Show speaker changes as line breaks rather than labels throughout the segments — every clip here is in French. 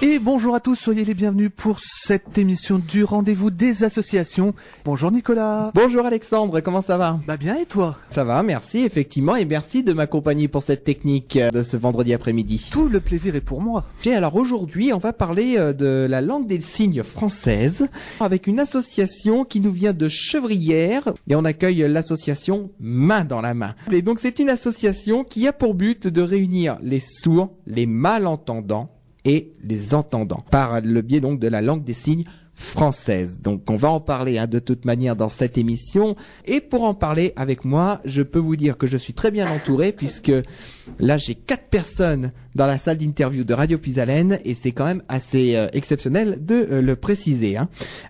Et bonjour à tous, soyez les bienvenus pour cette émission du rendez-vous des associations. Bonjour Nicolas.
Bonjour Alexandre, comment ça va?
Bah bien, et toi?
Ça va, merci effectivement, et merci de m'accompagner pour cette technique de ce vendredi après-midi.
Tout le plaisir est pour moi.
Alors aujourd'hui, on va parler de la langue des signes française avec une association qui nous vient de Chevrières et on accueille l'association Main dans la main. Et donc c'est une association qui a pour but de réunir les sourds, les malentendants et les entendants par le biais donc de la langue des signes française. Donc on va en parler de toute manière dans cette émission, et pour en parler avec moi, je peux vous dire que je suis très bien entouré puisque là j'ai 4 personnes dans la salle d'interview de Radio Puisalène et c'est quand même assez exceptionnel de le préciser.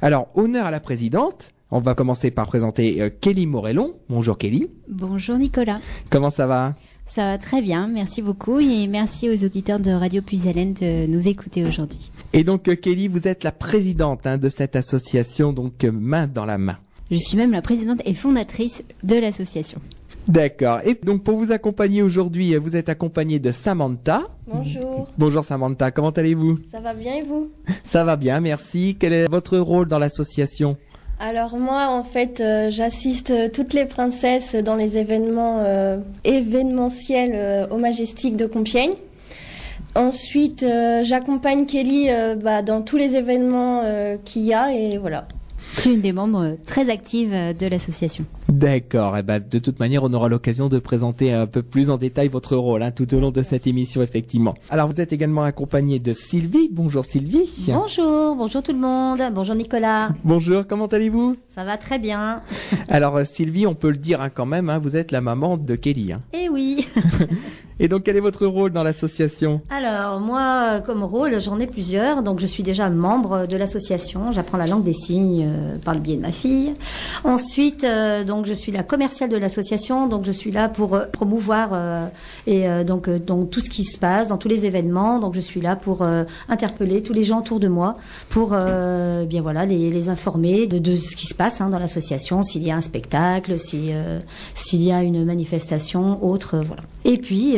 Alors honneur à la présidente. On va commencer par présenter Kelly Morellon. Bonjour Kelly.
Bonjour Nicolas.
Comment ça va?
Ça va très bien, merci beaucoup et merci aux auditeurs de Radio Puisalène de nous écouter aujourd'hui.
Et donc Kelly, vous êtes la présidente de cette association, donc Main dans la main.
Je suis même la présidente et fondatrice de l'association.
D'accord. Et donc pour vous accompagner aujourd'hui, vous êtes accompagnée de Samantha.
Bonjour.
Bonjour Samantha, comment allez-vous?
Ça va bien et vous?
Ça va bien, merci. Quel est votre rôle dans l'association?
Alors moi, en fait, j'assiste toutes les princesses dans les événements événementiels au Majestic de Compiègne. Ensuite, j'accompagne Kelly dans tous les événements qu'il y a et voilà.
Je suis une des membres très actives de l'association.
D'accord. Et de toute manière, on aura l'occasion de présenter un peu plus en détail votre rôle tout au long de cette émission, effectivement. Alors, vous êtes également accompagnée de Sylvie. Bonjour Sylvie.
Bonjour tout le monde. Bonjour Nicolas.
Bonjour, comment allez-vous?
Ça va très bien.
Alors Sylvie, on peut le dire quand même, vous êtes la maman de Kelly.
Eh oui.
Et donc, quel est votre rôle dans l'association?
Alors, moi, comme rôle, j'en ai plusieurs. Donc, je suis déjà membre de l'association. J'apprends la langue des signes par le biais de ma fille. Ensuite, donc, je suis la commerciale de l'association. Donc, je suis là pour promouvoir donc tout ce qui se passe dans tous les événements. Donc, je suis là pour interpeller tous les gens autour de moi pour bien voilà les informer de ce qui se passe dans l'association, s'il y a un spectacle, s'il y a une manifestation, autre, voilà. Et puis,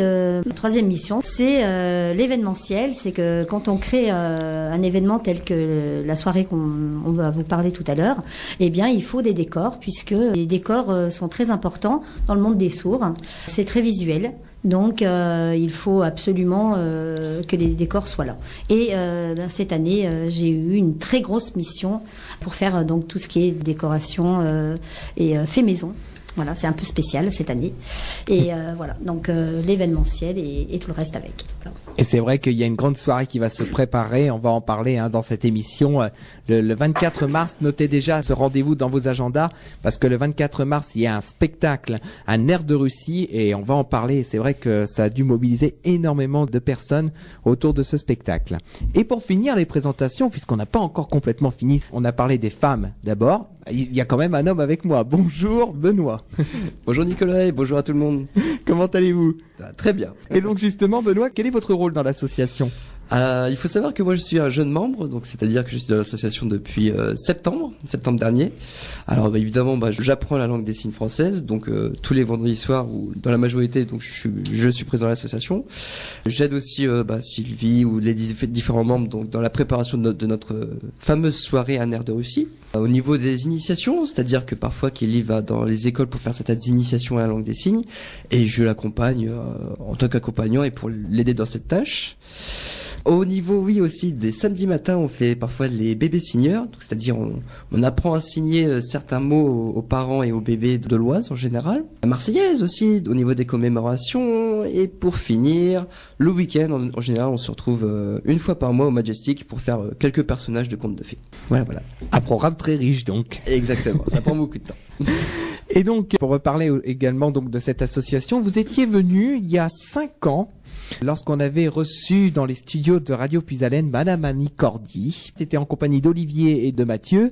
troisième mission, c'est l'événementiel. C'est que quand on crée un événement tel que la soirée qu'on va vous parler tout à l'heure, eh bien, il faut des décors, puisque les décors sont très importants dans le monde des sourds. C'est très visuel. Donc, il faut absolument que les décors soient là. Et cette année, j'ai eu une très grosse mission pour faire donc tout ce qui est décoration et fait maison. Voilà, c'est un peu spécial cette année. Et voilà, donc l'événementiel et tout le reste avec. Voilà.
Et c'est vrai qu'il y a une grande soirée qui va se préparer, on va en parler dans cette émission. Le 24 mars, notez déjà ce rendez-vous dans vos agendas, parce que le 24 mars, il y a un spectacle, un air de Russie, et on va en parler. C'est vrai que ça a dû mobiliser énormément de personnes autour de ce spectacle. Et pour finir les présentations, puisqu'on n'a pas encore complètement fini, on a parlé des femmes d'abord. Il y a quand même un homme avec moi. Bonjour Benoît.
Bonjour Nicolas et bonjour à tout le monde.
Comment allez-vous?
Très bien.
Et donc justement Benoît, quel est votre rôle dans l'association?
Il faut savoir que moi je suis un jeune membre, donc c'est-à-dire que je suis dans l'association depuis septembre dernier. Alors évidemment, j'apprends la langue des signes française, donc tous les vendredis soirs ou dans la majorité, donc je suis présent à l'association. J'aide aussi Sylvie ou les différents membres donc dans la préparation de notre fameuse soirée Un air de Russie. Au niveau des initiations, c'est-à-dire que parfois Kelly va dans les écoles pour faire certaines initiations à la langue des signes et je l'accompagne en tant qu'accompagnant et pour l'aider dans cette tâche. Au niveau, oui, aussi, des samedis matins, on fait parfois les bébés signeurs. Donc, c'est-à-dire, on apprend à signer certains mots aux parents et aux bébés de l'Oise, en général. La Marseillaise aussi, au niveau des commémorations. Et pour finir, le week-end, en général, on se retrouve une fois par mois au Majestic pour faire quelques personnages de contes de fées. Voilà.
Un programme très riche, donc.
Exactement. Ça prend beaucoup de temps.
Et donc, pour reparler également donc de cette association, vous étiez venu il y a 5 ans, lorsqu'on avait reçu dans les studios de Radio Puisalène Madame Annie Cordy. C'était en compagnie d'Olivier et de Mathieu.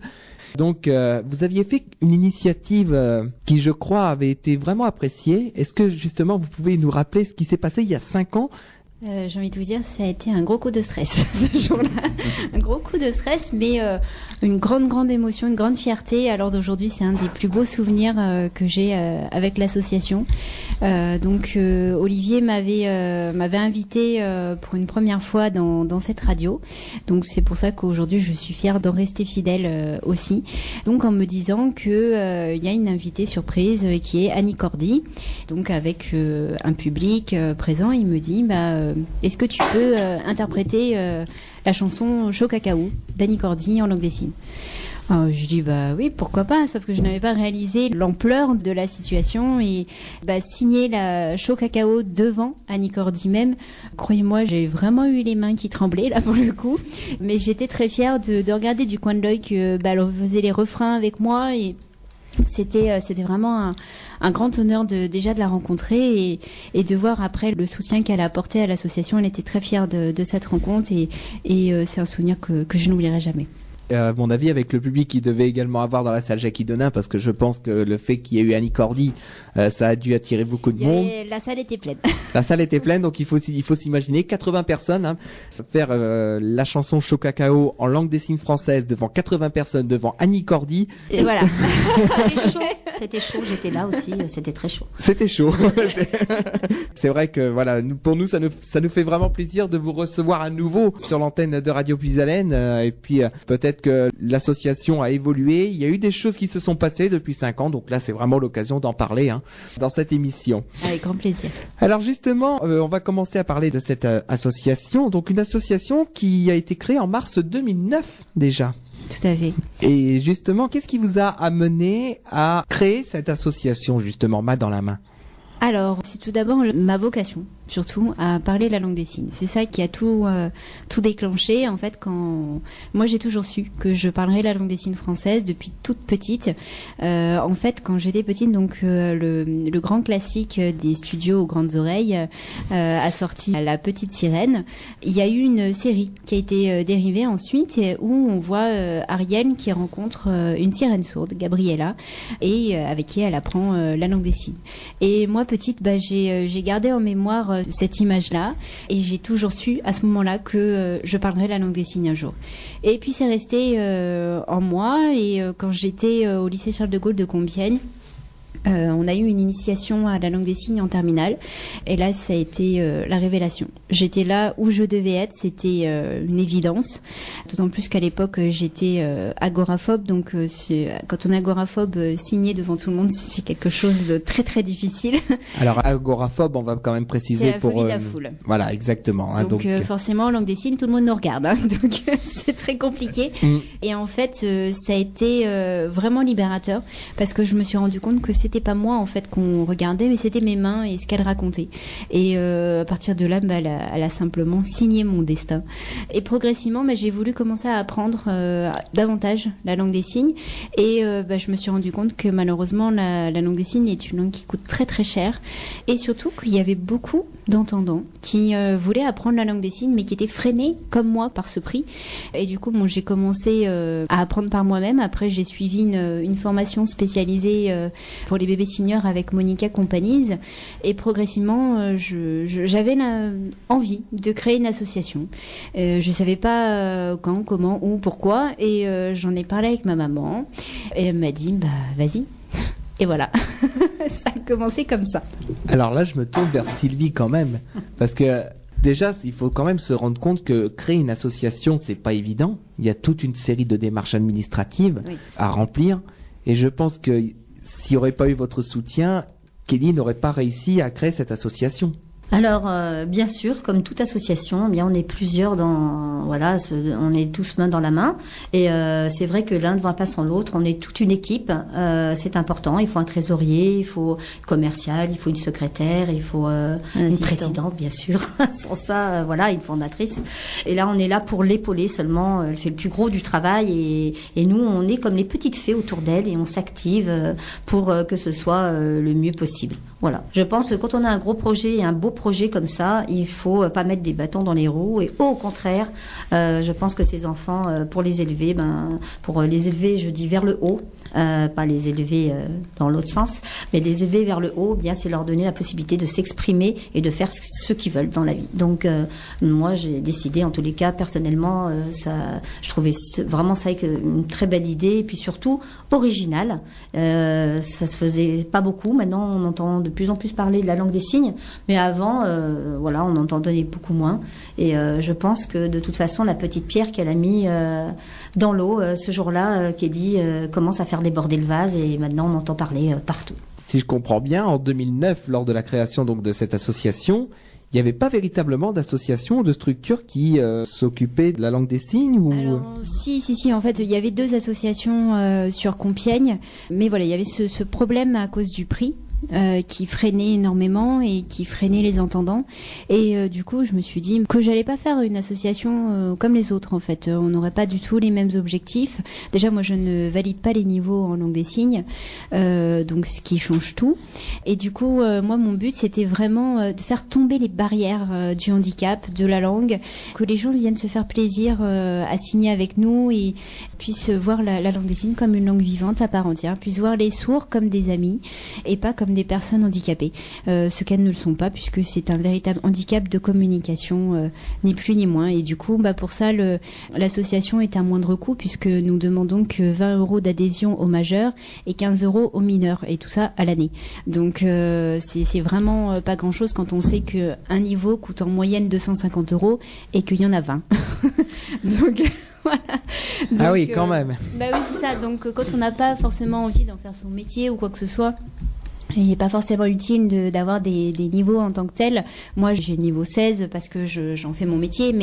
Donc, vous aviez fait une initiative qui, je crois, avait été vraiment appréciée. Est-ce que, justement, vous pouvez nous rappeler ce qui s'est passé il y a 5 ans
J'ai envie de vous dire, ça a été un gros coup de stress ce jour-là. Un gros coup de stress, mais une grande émotion, une grande fierté. Alors d'aujourd'hui, c'est un des plus beaux souvenirs que j'ai avec l'association. Donc Olivier m'avait invité pour une première fois dans cette radio. Donc c'est pour ça qu'aujourd'hui, je suis fière d'en rester fidèle aussi. Donc en me disant que y a une invitée surprise qui est Annie Cordy. Donc avec un public présent, il me dit est-ce que tu peux interpréter la chanson Chaud Cacao d'Annie Cordy en langue des signes? Alors, je dis oui, pourquoi pas, sauf que je n'avais pas réalisé l'ampleur de la situation et signer la Chaud Cacao devant Annie Cordy même, croyez-moi, j'ai vraiment eu les mains qui tremblaient là pour le coup, mais j'étais très fière de regarder du coin de l'œil que elle faisait les refrains avec moi et c'était vraiment un grand honneur déjà de la rencontrer et de voir après le soutien qu'elle a apporté à l'association. Elle était très fière de cette rencontre et c'est un souvenir que je n'oublierai jamais.
À mon avis, avec le public qui devait également avoir dans la salle Jackie Denain, parce que je pense que le fait qu'il y ait eu Annie Cordy, ça a dû attirer beaucoup de monde.
La salle était pleine.
La salle était pleine, donc il faut s'imaginer 80 personnes faire la chanson Chaud Cacao en langue des signes française devant 80 personnes, devant Annie Cordy.
Et voilà.
C'était chaud, j'étais là aussi, c'était très chaud.
C'était chaud. C'est vrai que voilà, pour nous, ça nous fait vraiment plaisir de vous recevoir à nouveau sur l'antenne de Radio Puisalène. Et puis peut-être que l'association a évolué. Il y a eu des choses qui se sont passées depuis 5 ans, donc là c'est vraiment l'occasion d'en parler dans cette émission.
Avec grand plaisir.
Alors justement, on va commencer à parler de cette association. Donc une association qui a été créée en mars 2009 déjà.
Tout à fait.
Et justement, qu'est-ce qui vous a amené à créer cette association justement, main dans la main?
Alors, c'est tout d'abord ma vocation, surtout, à parler la langue des signes. C'est ça qui a tout déclenché, en fait, quand... Moi, j'ai toujours su que je parlerais la langue des signes française depuis toute petite. En fait, quand j'étais petite, donc, le grand classique des studios aux grandes oreilles a sorti La Petite Sirène. Il y a eu une série qui a été dérivée ensuite, où on voit Ariel qui rencontre une sirène sourde, Gabriella, et avec qui elle apprend la langue des signes. Et moi, petite, j'ai gardé en mémoire cette image-là et j'ai toujours su à ce moment-là que je parlerais la langue des signes un jour. Et puis c'est resté en moi et quand j'étais au lycée Charles de Gaulle de Compiègne, on a eu une initiation à la langue des signes en terminale et là ça a été la révélation. J'étais là où je devais être, c'était une évidence, d'autant plus qu'à l'époque j'étais agoraphobe, donc quand on est agoraphobe, signer devant tout le monde c'est quelque chose de très très difficile.
Alors agoraphobe, on va quand même préciser
c'est la
pour
folie de la foule.
Voilà, exactement.
Donc forcément en langue des signes tout le monde nous regarde, donc c'est très compliqué. Et en fait ça a été vraiment libérateur parce que je me suis rendu compte que c'était pas moi en fait qu'on regardait, mais c'était mes mains et ce qu'elle racontait. Et à partir de là, elle a simplement signé mon destin. Et progressivement, j'ai voulu commencer à apprendre davantage la langue des signes. Et je me suis rendu compte que malheureusement, la langue des signes est une langue qui coûte très très cher. Et surtout qu'il y avait beaucoup d'entendants qui voulaient apprendre la langue des signes, mais qui étaient freinés comme moi par ce prix. Et du coup, j'ai commencé à apprendre par moi-même. Après, j'ai suivi une formation spécialisée pour les bébés signeurs avec Monica Companies et progressivement j'avais envie de créer une association. Je savais pas quand, comment, où, pourquoi et j'en ai parlé avec ma maman et elle m'a dit vas-y. Et voilà, ça a commencé comme ça.
Alors là, je me tourne vers Sylvie quand même, parce que déjà, il faut quand même se rendre compte que créer une association, c'est pas évident. Il y a toute une série de démarches administratives à remplir, et je pense que s'il n'y aurait pas eu votre soutien, Kelly n'aurait pas réussi à créer cette association.
Alors, bien sûr, comme toute association, on est plusieurs on est tous main dans la main. Et c'est vrai que l'un ne va pas sans l'autre. On est toute une équipe. C'est important. Il faut un trésorier, il faut une commercial, il faut une secrétaire, il faut une présidente, bien sûr. Sans ça, une fondatrice. Et là, on est là pour l'épauler seulement. Elle fait le plus gros du travail. Et nous, on est comme les petites fées autour d'elle et on s'active pour que ce soit le mieux possible. Voilà. Je pense que quand on a un gros projet, un beau projet comme ça, il faut pas mettre des bâtons dans les roues. Et au contraire, je pense que ces enfants, pour les élever, je dis vers le haut, pas les élever dans l'autre sens, mais les élever vers le haut, bien c'est leur donner la possibilité de s'exprimer et de faire ce qu'ils veulent dans la vie. Donc moi j'ai décidé, en tous les cas personnellement, je trouvais vraiment ça une très belle idée et puis surtout originale. Ça se faisait pas beaucoup. Maintenant on entend de plus en plus parler de la langue des signes, mais avant on entendait beaucoup moins. Et je pense que de toute façon la petite pierre qu'elle a mis dans l'eau ce jour-là, Kelly commence à faire déborder le vase et maintenant on entend parler partout.
Si je comprends bien, en 2009, lors de la création donc de cette association, il n'y avait pas véritablement d'association ou de structure qui s'occupait de la langue des signes ou...
Alors, si, en fait, il y avait 2 associations sur Compiègne, mais voilà, il y avait ce problème à cause du prix. Qui freinait énormément et qui freinait les entendants, et du coup je me suis dit que j'allais pas faire une association comme les autres en fait. On n'aurait pas du tout les mêmes objectifs. Déjà moi je ne valide pas les niveaux en langue des signes, donc ce qui change tout, et du coup moi mon but c'était vraiment de faire tomber les barrières du handicap, de la langue, que les gens viennent se faire plaisir à signer avec nous et puissent voir la langue des signes comme une langue vivante à part entière, puissent voir les sourds comme des amis et pas comme des personnes handicapées, ce qu'elles ne le sont pas, puisque c'est un véritable handicap de communication, ni plus ni moins. Et du coup, pour ça, l'association est à moindre coût, puisque nous demandons que 20 € d'adhésion aux majeurs et 15 € aux mineurs, et tout ça à l'année. Donc c'est vraiment pas grand-chose quand on sait qu'un niveau coûte en moyenne 250 € et qu'il y en a 20. Donc... Voilà. Donc,
ah oui, quand même.
Oui, c'est ça. Donc, quand on n'a pas forcément envie d'en faire son métier ou quoi que ce soit, il n'est pas forcément utile d'avoir des niveaux en tant que tel. Moi, j'ai niveau 16 parce que j'en fais mon métier,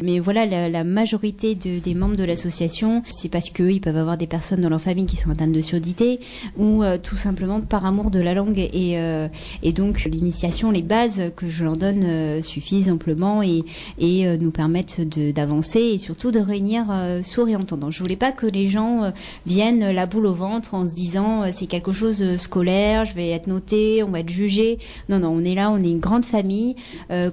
mais voilà, la majorité des membres de l'association, c'est parce qu'ils peuvent avoir des personnes dans leur famille qui sont atteintes de surdité ou tout simplement par amour de la langue. Et donc, l'initiation, les bases que je leur donne suffisent amplement et nous permettent d'avancer et surtout de réunir sourds et entendants. Je voulais pas que les gens viennent la boule au ventre en se disant c'est quelque chose scolaire, je vais être noté, on va être jugé. Non, on est là, on est une grande famille.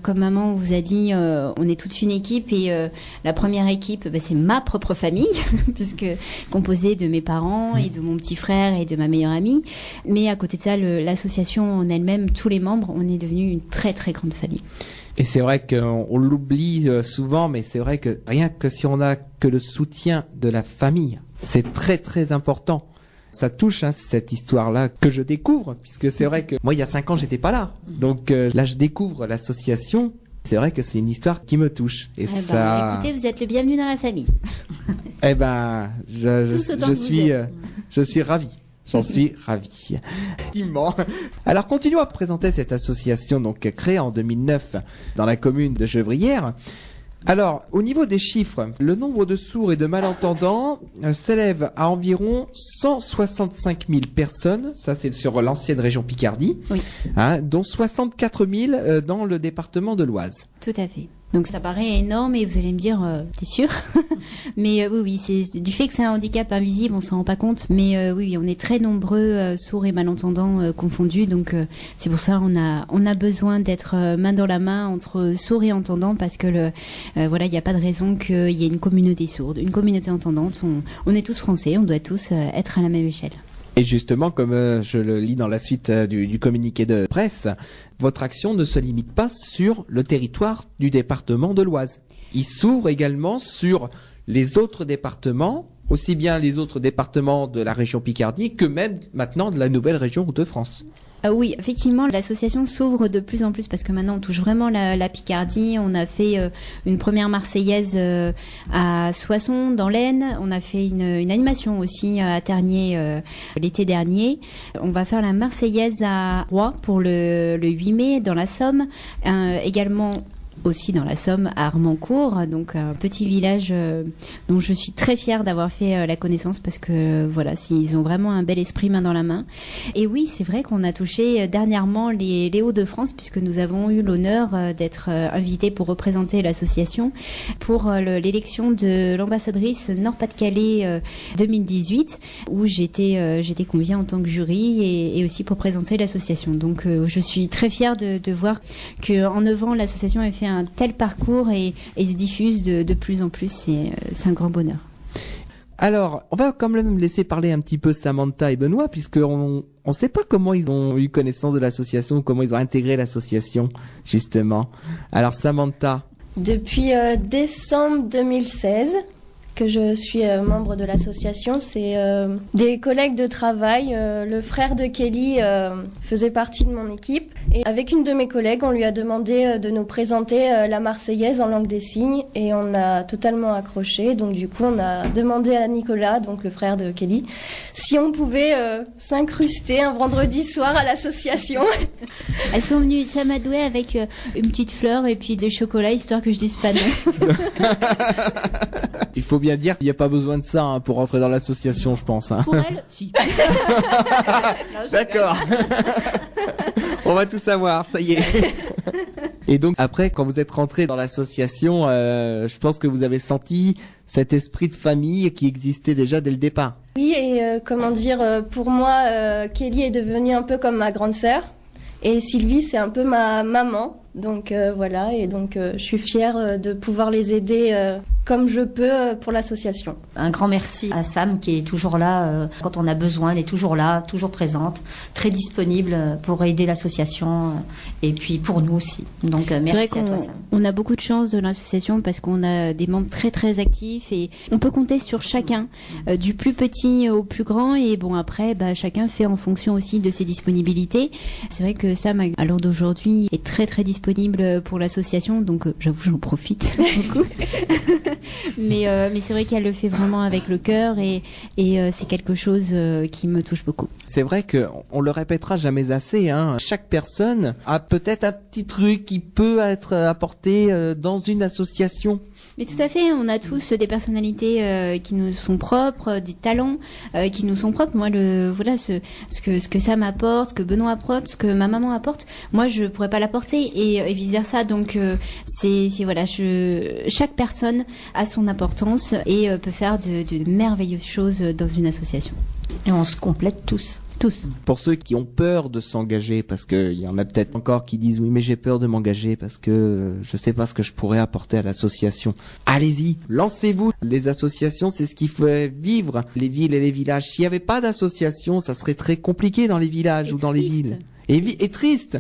Comme maman vous a dit, on est toute une équipe et la première équipe, c'est ma propre famille, puisque composée de mes parents et de mon petit frère et de ma meilleure amie. Mais à côté de ça, l'association en elle-même, tous les membres, on est devenu une très très grande famille.
Et c'est vrai qu'on l'oublie souvent, mais c'est vrai que rien que si on a que le soutien de la famille, c'est très très important. Ça touche cette histoire-là que je découvre, puisque c'est vrai que moi il y a 5 ans j'étais pas là, donc là je découvre l'association. C'est vrai que c'est une histoire qui me touche. Et
écoutez, vous êtes le bienvenu dans la famille.
Je suis ravi. J'en suis ravi. Alors, continuons à présenter cette association donc créée en 2009 dans la commune de Gevrières. Alors, au niveau des chiffres, le nombre de sourds et de malentendants s'élève à environ 165 000 personnes. Ça, c'est sur l'ancienne région Picardie, oui. Dont 64 000 dans le département de l'Oise.
Tout à fait. Donc ça paraît énorme et vous allez me dire, t'es sûr? Mais oui, c'est du fait que c'est un handicap invisible, on s'en rend pas compte. Mais oui, on est très nombreux, sourds et malentendants confondus. Donc c'est pour ça on a besoin d'être main dans la main entre sourds et entendants parce que voilà, il n'y a pas de raison qu'il y ait une communauté sourde, une communauté entendante. On est tous français, on doit tous être à la même échelle.
Et justement, comme je le lis dans la suite du communiqué de presse, votre action ne se limite pas sur le territoire du département de l'Oise. Il s'ouvre également sur les autres départements, aussi bien les autres départements de la région Picardie que même maintenant de la nouvelle région Hauts-de-France.
Oui, effectivement, l'association s'ouvre de plus en plus parce que maintenant on touche vraiment la Picardie. On a fait une première Marseillaise à Soissons, dans l'Aisne. On a fait une animation aussi à Tergnier l'été dernier. On va faire la Marseillaise à Roye pour le 8 mai dans la Somme. Également aussi dans la Somme, à Armancourt, donc un petit village dont je suis très fière d'avoir fait la connaissance parce que voilà, ils ont vraiment un bel esprit main dans la main. Et oui, c'est vrai qu'on a touché dernièrement les Hauts-de-France puisque nous avons eu l'honneur d'être invités pour représenter l'association pour l'élection de l'ambassadrice Nord-Pas-de-Calais 2018 où j'étais conviée en tant que jury et aussi pour présenter l'association. Donc je suis très fière de voir qu'en 9 ans, l'association a fait un tel parcours et se diffuse de plus en plus. C'est un grand bonheur.
Alors, on va quand même laisser parler un petit peu Samantha et Benoît, puisqu'on ne sait pas comment ils ont eu connaissance de l'association, comment ils ont intégré l'association, justement. Alors, Samantha.
Depuis décembre 2016 que je suis membre de l'association, c'est des collègues de travail. Le frère de Kelly faisait partie de mon équipe. Et avec une de mes collègues, on lui a demandé de nous présenter la Marseillaise en langue des signes. Et on a totalement accroché. Donc du coup, on a demandé à Nicolas, donc le frère de Kelly, si on pouvait s'incruster un vendredi soir à l'association.
Elles sont venues s'amadouer avec une petite fleur et puis des chocolats, histoire que je dise pas non.
Il faut bien dire qu'il n'y a pas besoin de ça pour rentrer dans l'association, je pense.
Pour elle, si.
D'accord. On va tout savoir, ça y est. Et donc après, quand vous êtes rentré dans l'association, je pense que vous avez senti cet esprit de famille qui existait déjà dès le départ.
Oui, et pour moi, Kelly est devenue un peu comme ma grande sœur. Et Sylvie, c'est un peu ma maman. Donc voilà, et donc je suis fière de pouvoir les aider comme je peux pour l'association.
Un grand merci à Sam qui est toujours là quand on a besoin, elle est toujours là, toujours présente, très disponible pour aider l'association et puis pour nous aussi. Donc merci à toi Sam.
On a beaucoup de chance de l'association parce qu'on a des membres très très actifs et on peut compter sur chacun, du plus petit au plus grand, et bon après chacun fait en fonction aussi de ses disponibilités. C'est vrai que Sam à l'heure d'aujourd'hui est très très disponible pour l'association, donc j'avoue j'en profite beaucoup. mais c'est vrai qu'elle le fait vraiment avec le cœur et c'est quelque chose qui me touche beaucoup.
C'est vrai que on le répétera jamais assez, chaque personne a peut-être un petit truc qui peut être apporté dans une association.
Mais tout à fait, on a tous des personnalités qui nous sont propres, des talents qui nous sont propres. Moi, ce que Sam apporte, ce que Benoît apporte, ce que ma maman apporte, moi je pourrais pas l'apporter et vice versa. Donc chaque personne a son importance et peut faire de merveilleuses choses dans une association.
Et on se complète tous.
Pour ceux qui ont peur de s'engager, parce qu'il y en a peut-être encore qui disent oui mais j'ai peur de m'engager parce que je sais pas ce que je pourrais apporter à l'association. Allez-y, lancez-vous. Les associations, c'est ce qui fait vivre les villes et les villages. S'il n'y avait pas d'association, ça serait très compliqué dans les villages ou dans les villes. Et triste.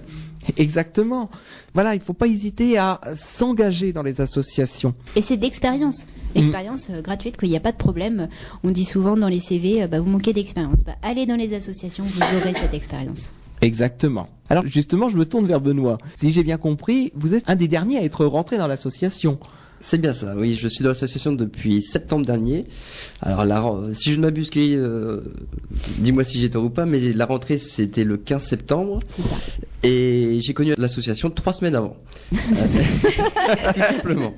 Exactement. Voilà, il faut pas hésiter à s'engager dans les associations.
Et c'est d'expérience. Expérience gratuite, qu'il n'y a pas de problème. On dit souvent dans les CV, vous manquez d'expérience. Allez dans les associations, vous aurez cette expérience.
Exactement. Alors justement, je me tourne vers Benoît. Si j'ai bien compris, vous êtes un des derniers à être rentré dans l'association.
C'est bien ça, oui, je suis dans l'association depuis septembre dernier. Alors là, si je ne m'abuse, dis-moi si j'étais ou pas, mais la rentrée c'était le 15 septembre.
C'est ça.
Et j'ai connu l'association 3 semaines avant. Tout simplement.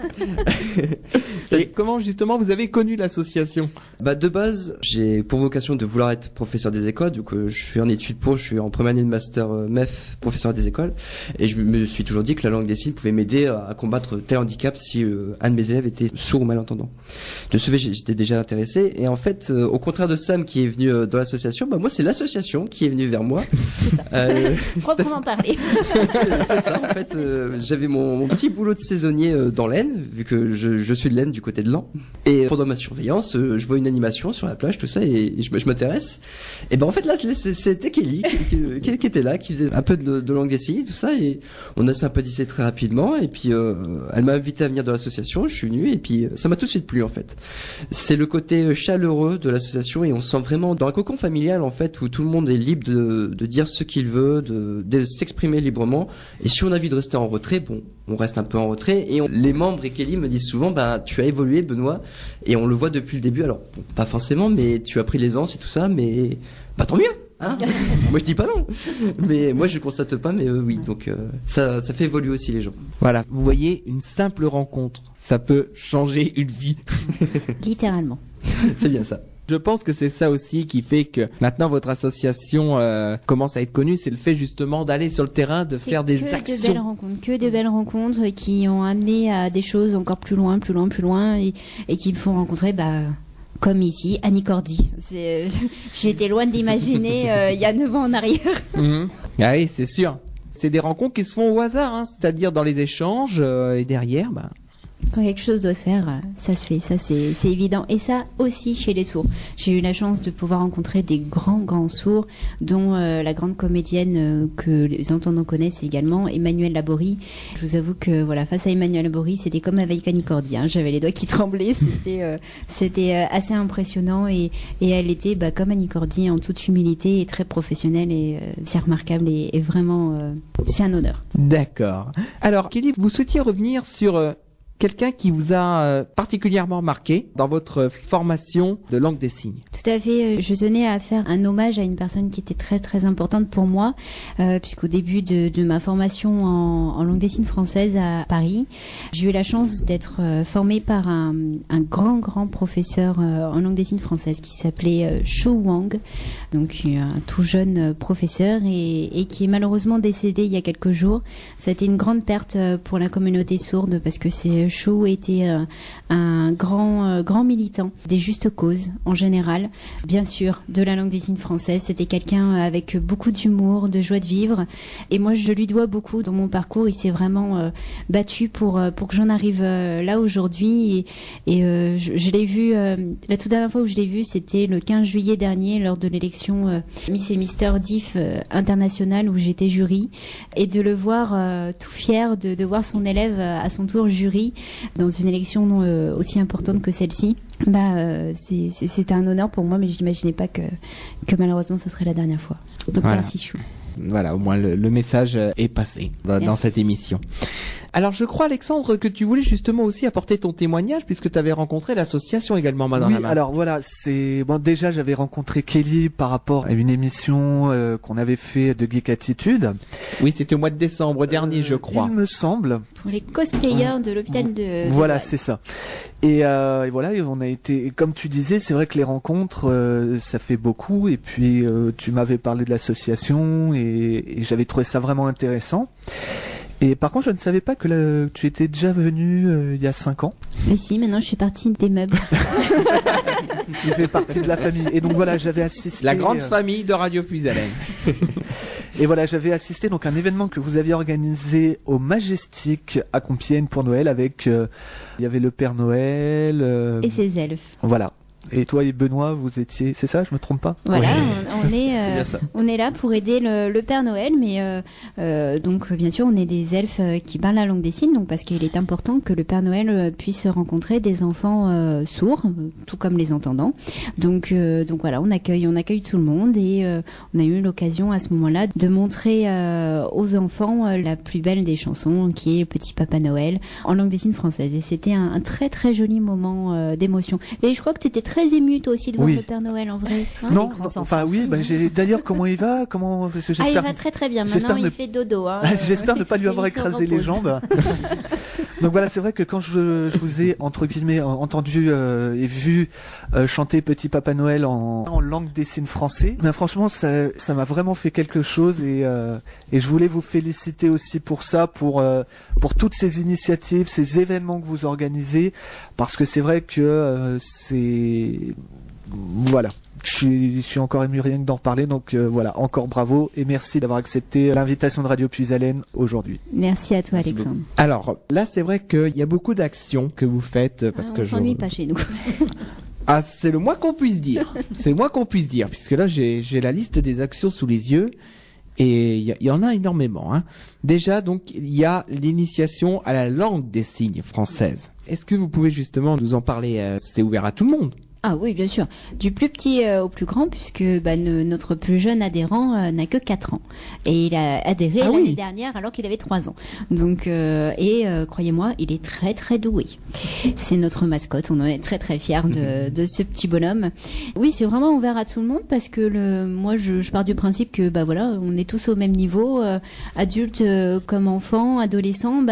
Et comment justement vous avez connu l'association ?
De base, j'ai pour vocation de vouloir être professeur des écoles, donc je suis en études je suis en première année de master MEF, professeur des écoles, et je me suis toujours dit que la langue des signes pouvait m'aider à combattre tel handicap si un de mes élèves était sourd ou malentendant. De ce fait, j'étais déjà intéressé, et en fait, au contraire de Sam qui est venu dans l'association, moi c'est l'association qui est venue vers moi.
C'est ça. Proprement parlé.
C'est ça, en fait, j'avais mon petit boulot de saisonnier dans l'Aisne, vu que je suis de l'Aisne du côté de Laon, et pendant ma surveillance, je vois une animation sur la plage, tout ça, et je m'intéresse. Et en fait là, c'était Kelly qui était là, qui faisait un peu de langue des signes, tout ça, et on a sympathisé très rapidement, et puis elle m'a invité à venir dans l'association, je suis venu, et puis ça m'a tout de suite plu en fait. C'est le côté chaleureux de l'association, et on se sent vraiment dans un cocon familial en fait, où tout le monde est libre de dire ce qu'il veut, de s'exprimer librement, et si on a envie de rester en retrait, on reste un peu en retrait, et les membres et Kelly me disent souvent, tu as évolué Benoît, et on le voit depuis le début, alors pas forcément, mais tu as pris l'aisance et tout ça, mais bah tant mieux. Hein. Moi je dis pas non, mais moi je constate pas, mais oui, donc ça fait évoluer aussi les gens.
Voilà, vous voyez, une simple rencontre, ça peut changer une vie.
Littéralement.
C'est bien ça.
Je pense que c'est ça aussi qui fait que maintenant votre association commence à être connue, c'est le fait justement d'aller sur le terrain, de faire des actions.
Que de belles rencontres qui ont amené à des choses encore plus loin et qui me font rencontrer, comme ici, Annie Cordy. J'étais loin d'imaginer il y a 9 ans en arrière.
Ah oui, c'est sûr. C'est des rencontres qui se font au hasard, hein, c'est-à-dire dans les échanges et derrière,
Quand quelque chose doit se faire, ça se fait, ça c'est évident. Et ça aussi chez les sourds. J'ai eu la chance de pouvoir rencontrer des grands sourds, dont la grande comédienne que les entendants connaissent également, Emmanuelle Laborie. Je vous avoue que voilà, face à Emmanuelle Laborie, c'était comme avec Annie Cordy, hein. J'avais les doigts qui tremblaient, c'était assez impressionnant et elle était comme Annie Cordy en toute humilité et très professionnelle et c'est remarquable et vraiment c'est un honneur.
D'accord. Alors Kelly, vous souhaitiez revenir sur quelqu'un qui vous a particulièrement marqué dans votre formation de langue des signes.
Tout à fait. Je tenais à faire un hommage à une personne qui était très importante pour moi, puisqu'au début de ma formation en langue des signes française à Paris, j'ai eu la chance d'être formée par un grand professeur en langue des signes française qui s'appelait Shou Wang, donc un tout jeune professeur et qui est malheureusement décédé il y a quelques jours. Ça a été une grande perte pour la communauté sourde parce que Chou était un grand militant des justes causes en général, bien sûr de la langue des signes française. C'était quelqu'un avec beaucoup d'humour, de joie de vivre et moi je lui dois beaucoup dans mon parcours. Il s'est vraiment battu pour que j'en arrive là aujourd'hui et je l'ai vu la toute dernière fois où je l'ai vu, c'était le 15 juillet dernier lors de l'élection Miss et Mister Diff international où j'étais jury et de le voir tout fier de voir son élève à son tour jury dans une élection aussi importante que celle-ci, c'était un honneur pour moi, mais je n'imaginais pas que malheureusement ça serait la dernière fois. Donc
voilà.
Merci Chou.
Voilà, au moins le message est passé dans cette émission. Alors je crois Alexandre que tu voulais justement aussi apporter ton témoignage puisque tu avais rencontré l'association également Main dans la main.
Alors voilà, déjà j'avais rencontré Kelly par rapport à une émission qu'on avait fait de Geek Attitude.
Oui, c'était au mois de décembre dernier, je crois.
Il me semble.
Pour les cosplayers de l'hôpital de
Voilà, c'est ça. Et voilà, on a été, comme tu disais, c'est vrai que les rencontres, ça fait beaucoup. Et puis tu m'avais parlé de l'association et j'avais trouvé ça vraiment intéressant. Et par contre, je ne savais pas que tu étais déjà venu il y a 5 ans.
Mais si, maintenant je suis partie des meubles.
Tu fais partie de la famille. Et donc voilà, j'avais assisté...
La grande famille de Radio Puisalène.
Et voilà, j'avais assisté donc à un événement que vous aviez organisé au Majestic à Compiègne pour Noël avec... il y avait le Père Noël...
Et ses elfes.
Voilà. Et toi et Benoît, vous étiez... C'est ça, je me trompe pas?
Voilà,
oui.
on est là pour aider le Père Noël, mais donc bien sûr on est des elfes qui parlent la langue des signes, donc parce qu'il est important que le Père Noël puisse rencontrer des enfants sourds, tout comme les entendants. Donc voilà, on accueille tout le monde et on a eu l'occasion à ce moment-là de montrer aux enfants la plus belle des chansons, qui est Petit Papa Noël en langue des signes française. Et c'était un très très joli moment d'émotion. Et je crois que tu étais très ému toi aussi de voir le Père Noël en vrai. Hein,
non, enfin oui, d'ailleurs comment il va,
il va très très bien. Maintenant il fait dodo. Hein,
j'espère ne pas lui avoir écrasé les jambes. Donc voilà, c'est vrai que quand je vous ai entre guillemets entendu et vu chanter Petit Papa Noël en langue des signes français, franchement ça m'a vraiment fait quelque chose et je voulais vous féliciter aussi pour ça, pour toutes ces initiatives, ces événements que vous organisez, parce que c'est vrai que voilà. Je suis encore ému rien que d'en reparler, donc voilà, encore bravo et merci d'avoir accepté l'invitation de Radio Puisalène aujourd'hui.
Merci à toi Alexandre.
Beaucoup. Alors là c'est vrai qu'il y a beaucoup d'actions que vous faites parce que
on s'ennuie pas chez nous.
Ah, c'est le moins qu'on puisse dire. C'est le moins qu'on puisse dire, puisque là j'ai la liste des actions sous les yeux et il y en a énormément. Hein. Déjà donc il y a l'initiation à la langue des signes française. Est-ce que vous pouvez justement nous en parler? C'est ouvert à tout le monde.
Ah oui, bien sûr. Du plus petit au plus grand, puisque notre plus jeune adhérent n'a que 4 ans. Et il a adhéré l'année dernière alors qu'il avait 3 ans. Donc, croyez-moi, il est très très doué. C'est notre mascotte, on en est très très fiers de ce petit bonhomme. Oui, c'est vraiment ouvert à tout le monde parce que moi je pars du principe que on est tous au même niveau, adultes comme enfants, adolescents,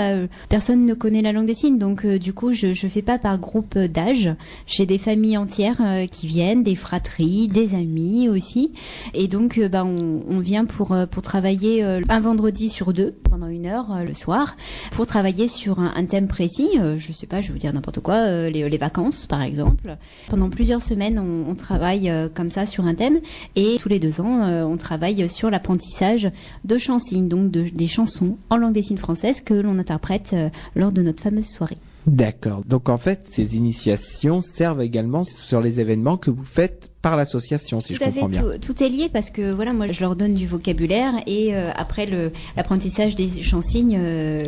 personne ne connaît la langue des signes. Donc du coup, je fais pas par groupe d'âge. J'ai des familles entières qui viennent, des fratries, des amis aussi. Et donc on vient pour travailler un vendredi sur 2 pendant 1 heure le soir pour travailler sur un thème précis. Je sais pas, je vais vous dire n'importe quoi, les vacances par exemple. Pendant plusieurs semaines, on travaille comme ça sur un thème et tous les 2 ans, on travaille sur l'apprentissage de chants-signes, donc des chansons en langue des signes française que l'on interprète lors de notre fameuse soirée.
D'accord. Donc en fait, ces initiations servent également sur les événements que vous faites par l'association, si je comprends bien.
Tout est lié parce que moi je leur donne du vocabulaire et après l'apprentissage des chants-signes,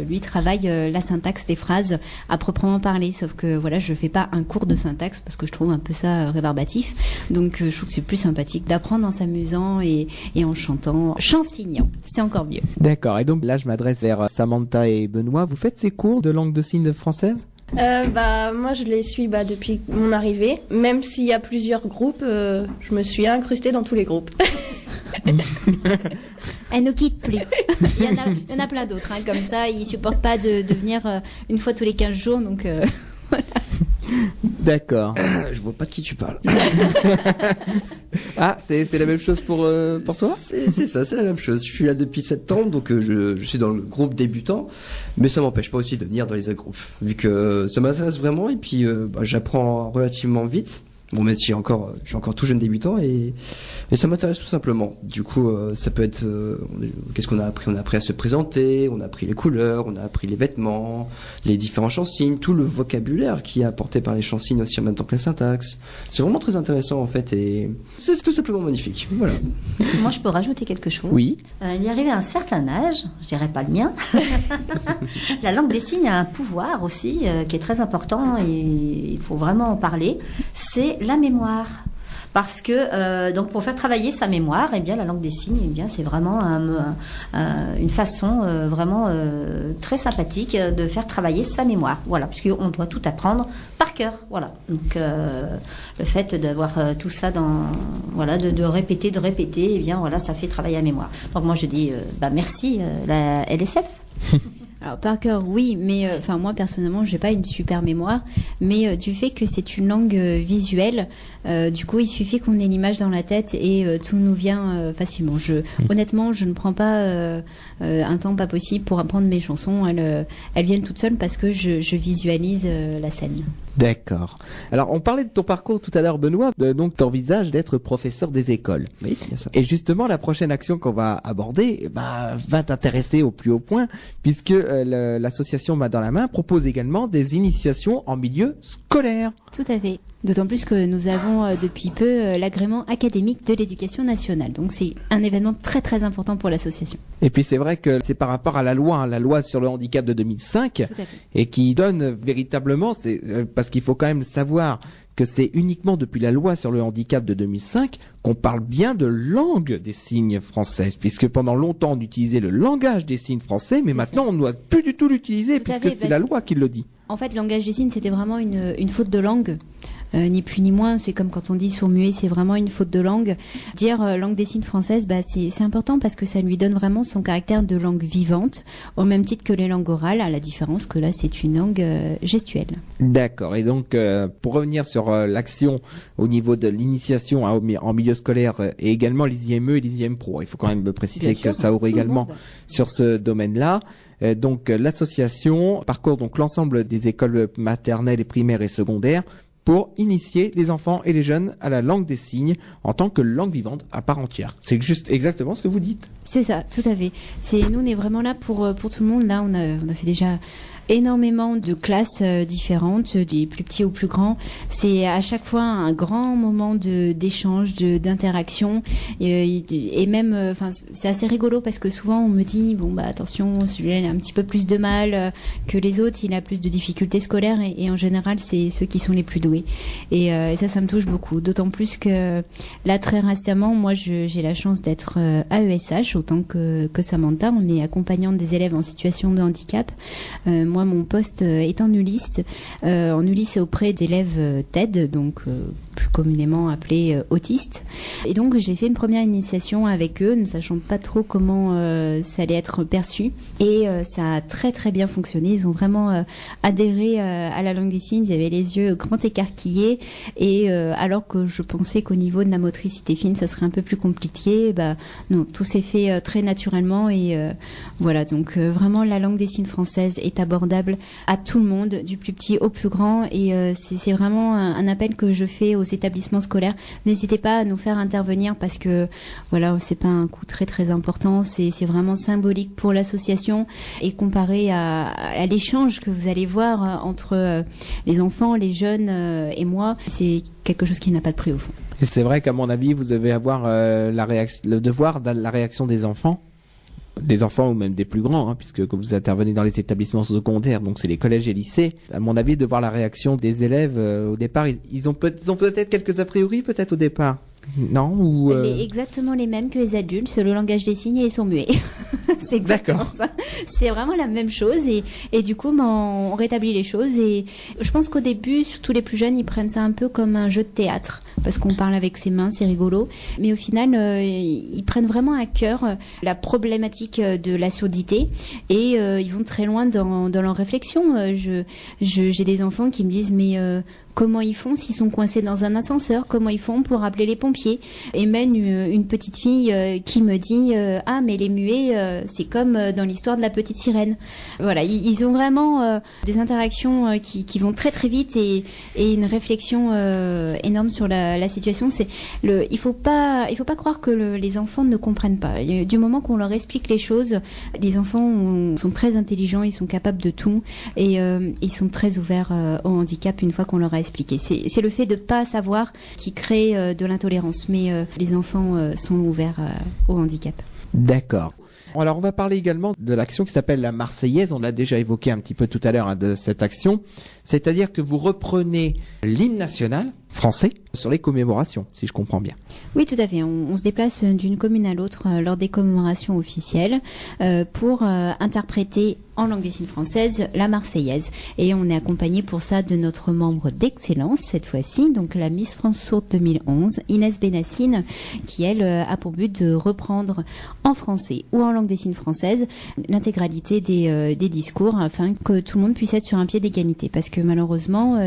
lui travaille la syntaxe des phrases à proprement parler. Sauf que je fais pas un cours de syntaxe parce que je trouve un peu ça rébarbatif. Donc je trouve que c'est plus sympathique d'apprendre en s'amusant et en chantant, chant-signant. C'est encore mieux.
D'accord. Et donc là, je m'adresse vers Samantha et Benoît. Vous faites ces cours de langue de signes française ?
Moi je les suis depuis mon arrivée. Même s'il y a plusieurs groupes, je me suis incrustée dans tous les groupes.
Elle ne quitte plus. Il y en a plein d'autres comme ça. Ils supportent pas de venir une fois tous les 15 jours. Donc voilà.
D'accord.
Je vois pas de qui tu parles.
Ah, c'est la même chose pour toi ?
C'est ça, c'est la même chose. Je suis là depuis septembre, donc je suis dans le groupe débutant, mais ça m'empêche pas aussi de venir dans les autres groupes, vu que ça m'intéresse vraiment et puis j'apprends relativement vite. Bon, même si je suis encore tout jeune débutant et ça m'intéresse tout simplement. Du coup, ça peut être, qu'est-ce qu'on a appris? On a appris à se présenter, on a appris les couleurs, on a appris les vêtements, les différents chants-signes, tout le vocabulaire qui est apporté par les chants-signes aussi en même temps que la syntaxe. C'est vraiment très intéressant en fait et c'est tout simplement magnifique. Voilà.
Moi, je peux rajouter quelque chose.
Oui.
Il est arrivé à un certain âge, je dirais pas le mien. La langue des signes a un pouvoir aussi qui est très important et il faut vraiment en parler. C'est la mémoire. Parce que donc pour faire travailler sa mémoire, la langue des signes, c'est vraiment une façon vraiment très sympathique de faire travailler sa mémoire. Voilà, puisqu'on doit tout apprendre par cœur. Voilà. Donc le fait d'avoir tout ça de répéter, ça fait travailler la mémoire. Donc moi je dis merci la LSF.
Alors par cœur, oui, mais moi personnellement, j'ai pas une super mémoire, mais du fait que c'est une langue visuelle, du coup, il suffit qu'on ait l'image dans la tête et tout nous vient facilement. Honnêtement, je ne prends pas un temps pas possible pour apprendre mes chansons. Elles viennent toutes seules parce que je visualise la scène.
D'accord. Alors, on parlait de ton parcours tout à l'heure, Benoît. Donc, tu envisages d'être professeur des écoles.
Oui, c'est bien ça.
Et justement, la prochaine action qu'on va aborder va t'intéresser au plus haut point, puisque l'association Main dans la main propose également des initiations en milieu scolaire.
Tout à fait. D'autant plus que nous avons depuis peu l'agrément académique de l'éducation nationale. Donc c'est un événement très très important pour l'association.
Et puis c'est vrai que c'est par rapport à la loi sur le handicap de 2005, et qui donne véritablement, parce qu'il faut quand même savoir que c'est uniquement depuis la loi sur le handicap de 2005 qu'on parle bien de langue des signes française, puisque pendant longtemps on utilisait le langage des signes français, mais maintenant on ne doit plus du tout l'utiliser, puisque c'est la loi qui le dit.
En fait, le langage des signes, c'était vraiment une faute de langue. Ni plus ni moins, c'est comme quand on dit sourd-muet, c'est vraiment une faute de langue. Dire langue des signes française, c'est important parce que ça lui donne vraiment son caractère de langue vivante, au même titre que les langues orales, à la différence que là c'est une langue gestuelle.
D'accord, et donc pour revenir sur l'action au niveau de l'initiation en milieu scolaire et également les IME et les IM Pro, il faut quand même préciser que ça ouvre également sur ce domaine-là. Donc l'association parcourt donc l'ensemble des écoles maternelles et primaires et secondaires pour initier les enfants et les jeunes à la langue des signes en tant que langue vivante à part entière. C'est juste exactement ce que vous dites.
C'est ça, tout à fait. Nous, on est vraiment là pour tout le monde. Là, on a fait déjà énormément de classes différentes, des plus petits aux plus grands. C'est à chaque fois un grand moment d'échange, d'interaction, et même, c'est assez rigolo parce que souvent on me dit bon bah attention, celui-là il a un petit peu plus de mal que les autres, il a plus de difficultés scolaires, et en général c'est ceux qui sont les plus doués. Et ça me touche beaucoup. D'autant plus que là très récemment, moi j'ai la chance d'être AESH autant que Samantha. On est accompagnante des élèves en situation de handicap. Moi, mon poste est en ULIS. En ULIS, c'est auprès d'élèves TED, donc plus communément appelés autistes. Et donc, j'ai fait une première initiation avec eux, ne sachant pas trop comment ça allait être perçu. Et ça a très très bien fonctionné. Ils ont vraiment adhéré à la langue des signes. Ils avaient les yeux grands écarquillés. Et alors que je pensais qu'au niveau de la motricité fine, ça serait un peu plus compliqué, non, tout s'est fait très naturellement. Et voilà, donc vraiment, la langue des signes française est abordable à tout le monde, du plus petit au plus grand. Et c'est vraiment un appel que je fais aux établissements scolaires. N'hésitez pas à nous faire intervenir parce que voilà, c'est pas un coût très très important, c'est vraiment symbolique pour l'association, et comparé à l'échange que vous allez voir entre les enfants, les jeunes et moi, c'est quelque chose qui n'a pas de prix au fond.
Et c'est vrai qu'à mon avis, vous devez avoir le devoir de la réaction des enfants ou même des plus grands, puisque vous intervenez dans les établissements secondaires, donc c'est les collèges et lycées. À mon avis, de voir la réaction des élèves au départ, ils ont peut-être quelques a priori, peut-être au départ. Non ou
exactement les mêmes que les adultes, le langage des signes et ils sont muets. C'est exactement ça. C'est vraiment la même chose, et du coup on rétablit les choses, et je pense qu'au début, surtout les plus jeunes, ils prennent ça un peu comme un jeu de théâtre parce qu'on parle avec ses mains, c'est rigolo, mais au final ils prennent vraiment à cœur la problématique de la surdité, et ils vont très loin dans leur réflexion. J'ai des enfants qui me disent mais comment ils font s'ils sont coincés dans un ascenseur? Comment ils font pour appeler les pompiers? Et même une petite fille qui me dit ah mais les muets c'est comme dans l'histoire de la petite sirène. Voilà, ils ont vraiment des interactions qui vont très très vite, et une réflexion énorme sur la situation. Il faut pas croire que les enfants ne comprennent pas. Du moment qu'on leur explique les choses, les enfants sont très intelligents, ils sont capables de tout, et ils sont très ouverts au handicap une fois qu'on leur a expliqué. C'est le fait de pas savoir qui crée de l'intolérance, mais les enfants sont ouverts au handicap.
D'accord. Alors on va parler également de l'action qui s'appelle la Marseillaise. On l'a déjà évoqué un petit peu tout à l'heure de cette action. C'est-à-dire que vous reprenez l'hymne national français sur les commémorations, si je comprends bien.
Oui, tout à fait. On se déplace d'une commune à l'autre lors des commémorations officielles pour interpréter en langue des signes française la Marseillaise. Et on est accompagné pour ça de notre membre d'excellence cette fois-ci, donc la Miss France Sourde 2011, Inès Benassine, qui elle a pour but de reprendre en français ou en langue des signes française l'intégralité des discours, afin que tout le monde puisse être sur un pied d'égalité. Parce que malheureusement,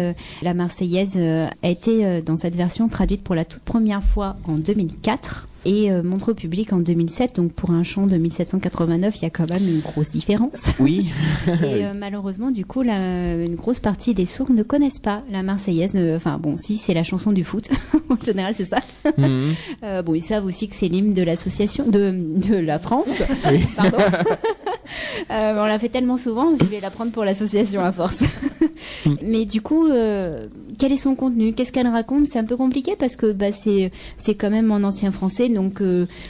la Marseillaise a été dans cette version traduite pour la toute première fois en 2004 et montrée au public en 2007. Donc pour un chant de 1789, il y a quand même une grosse différence.
Oui.
Et malheureusement, du coup, une grosse partie des sourds ne connaissent pas la Marseillaise. Enfin bon, si, c'est la chanson du foot. En général, c'est ça. Mm-hmm. Bon, ils savent aussi que c'est l'hymne de l'association de la France. Oui. Pardon. On l'a fait tellement souvent, je vais la prendre pour l'association à force. Mais du coup, quel est son contenu? Qu'est-ce qu'elle raconte? C'est un peu compliqué parce que c'est quand même en ancien français, donc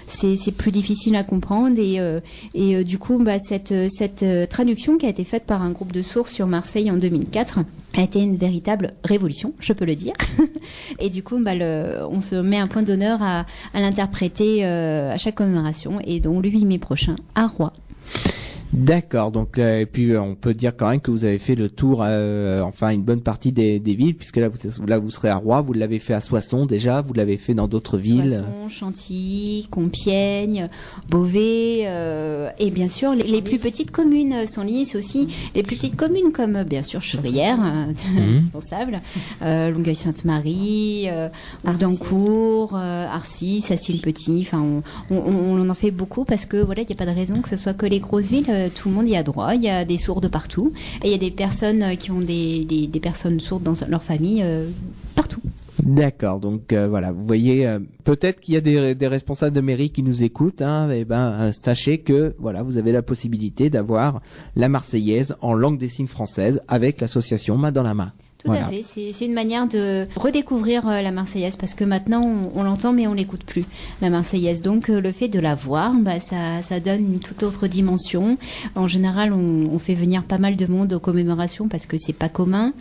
c'est plus difficile à comprendre. Et du coup, cette traduction qui a été faite par un groupe de sourds sur Marseille en 2004 a été une véritable révolution, je peux le dire. Et du coup, on se met un point d'honneur à l'interpréter à chaque commémoration, et donc le 8 mai prochain à Roye.
D'accord, donc et puis on peut dire quand même que vous avez fait le tour, enfin une bonne partie des villes, puisque là vous serez à Roye, vous l'avez fait à Soissons déjà, vous l'avez fait dans d'autres villes.
Soissons, Chantilly, Compiègne, Beauvais, et bien sûr les plus petites communes, Senlis aussi, les plus petières communes comme bien sûr Chevrières, indispensable, Longueuil-Sainte-Marie, Houdancourt, Arcis, Sassil-Petit, enfin on en fait beaucoup parce que voilà, il n'y a pas de raison que ce soit que les grosses villes. Tout le monde y a droit, il y a des sourds de partout, et il y a des personnes qui ont des personnes sourdes dans leur famille partout.
D'accord, donc voilà, vous voyez, peut-être qu'il y a des responsables de mairie qui nous écoutent, hein, et sachez que voilà, vous avez la possibilité d'avoir la Marseillaise en langue des signes française avec l'association Main dans la main.
Tout à fait, c'est une manière de redécouvrir la Marseillaise parce que maintenant on l'entend mais on l'écoute plus, la Marseillaise. Donc le fait de la voir, ça donne une toute autre dimension. En général, on fait venir pas mal de monde aux commémorations parce que c'est pas commun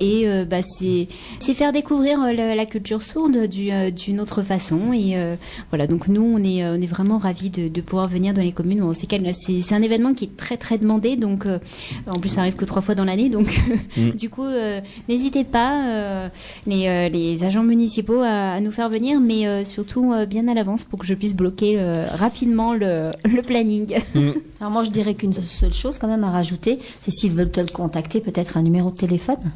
et c'est faire découvrir la culture sourde d'une autre façon et voilà. Donc nous on est vraiment ravis de pouvoir venir dans les communes. Bon, c'est un événement qui est très très demandé, donc en plus ça arrive que 3 fois dans l'année, donc du coup n'hésitez pas, les agents municipaux, à nous faire venir, mais surtout bien à l'avance pour que je puisse bloquer rapidement le planning.
Alors moi, je dirais qu'une seule chose quand même à rajouter, c'est s'ils veulent te le contacter, peut-être un numéro de téléphone.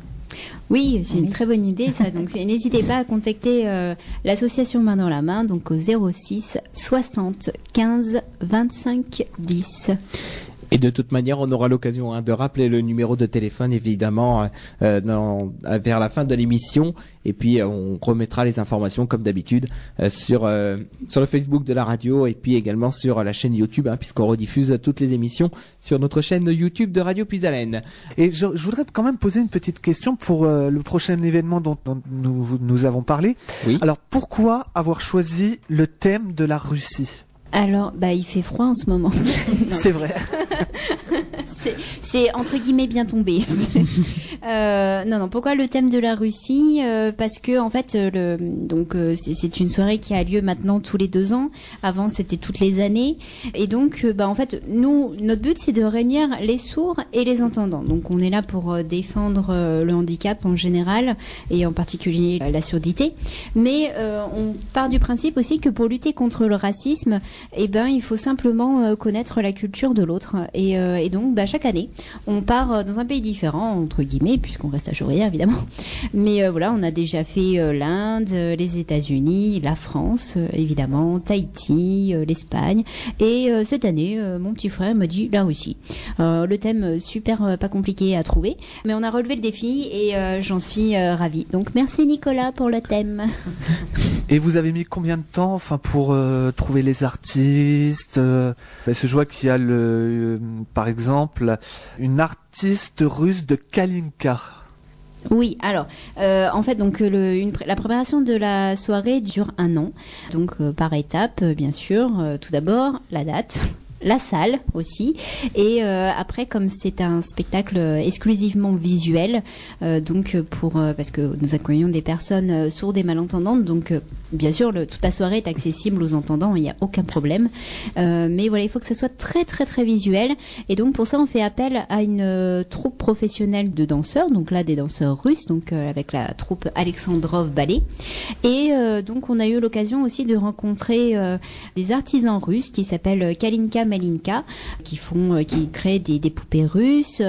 Oui, c'est une très bonne idée, ça. Donc n'hésitez pas à contacter l'association Main dans la main, donc au 06 60 15 25 10.
Et de toute manière, on aura l'occasion de rappeler le numéro de téléphone, évidemment, vers la fin de l'émission. Et puis, on remettra les informations, comme d'habitude, sur le Facebook de la radio et puis également sur la chaîne YouTube, puisqu'on rediffuse toutes les émissions sur notre chaîne YouTube de Radio Puisalène.
Et je voudrais quand même poser une petite question pour le prochain événement dont nous avons parlé. Oui. Alors, pourquoi avoir choisi le thème de la Russie ?
Alors, il fait froid en ce moment.
C'est vrai.
c'est entre guillemets bien tombé. Non, pourquoi le thème de la Russie ? Parce que en fait, c'est une soirée qui a lieu maintenant tous les 2 ans. Avant, c'était toutes les années. Et donc, en fait, notre but, c'est de réunir les sourds et les entendants. Donc, on est là pour défendre le handicap en général et en particulier la surdité. Mais on part du principe aussi que pour lutter contre le racisme, il faut simplement connaître la culture de l'autre. Et donc, chaque année, on part dans un pays différent, entre guillemets, puisqu'on reste à Chevrières, évidemment. Mais voilà, on a déjà fait l'Inde, les États-Unis, la France, évidemment, Tahiti, l'Espagne. Et cette année, mon petit frère me dit la Russie. Le thème super pas compliqué à trouver, mais on a relevé le défi et j'en suis ravie. Donc, merci Nicolas pour le thème.
Et vous avez mis combien de temps, pour trouver les artistes Parce que je vois qu'il y a par exemple, une artiste russe de Kalinka.
Oui, alors, en fait, donc la préparation de la soirée dure 1 an, donc par étapes, bien sûr. Tout d'abord, la date. La salle aussi, et après, comme c'est un spectacle exclusivement visuel, parce que nous accueillons des personnes sourdes et malentendantes, donc bien sûr toute la soirée est accessible aux entendants, il n'y a aucun problème, mais voilà, il faut que ça soit très très très visuel, et donc pour ça on fait appel à une troupe professionnelle de danseurs, donc là des danseurs russes, donc avec la troupe Alexandrov Ballet, et donc on a eu l'occasion aussi de rencontrer des artisans russes qui s'appellent Kalinka Malinka, qui créent des poupées russes,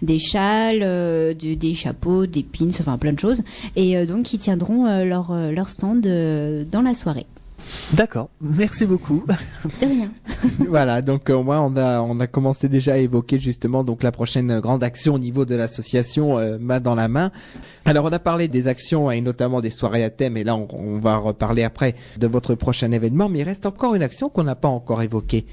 des châles, des chapeaux, des pins, enfin plein de choses, et donc qui tiendront leur stand dans la soirée.
D'accord, merci beaucoup.
De rien.
Voilà, donc moi on a commencé déjà à évoquer justement donc la prochaine grande action au niveau de l'association Main dans la main. Alors on a parlé des actions et notamment des soirées à thème, et là on va reparler après de votre prochain événement, mais il reste encore une action qu'on n'a pas encore évoquée.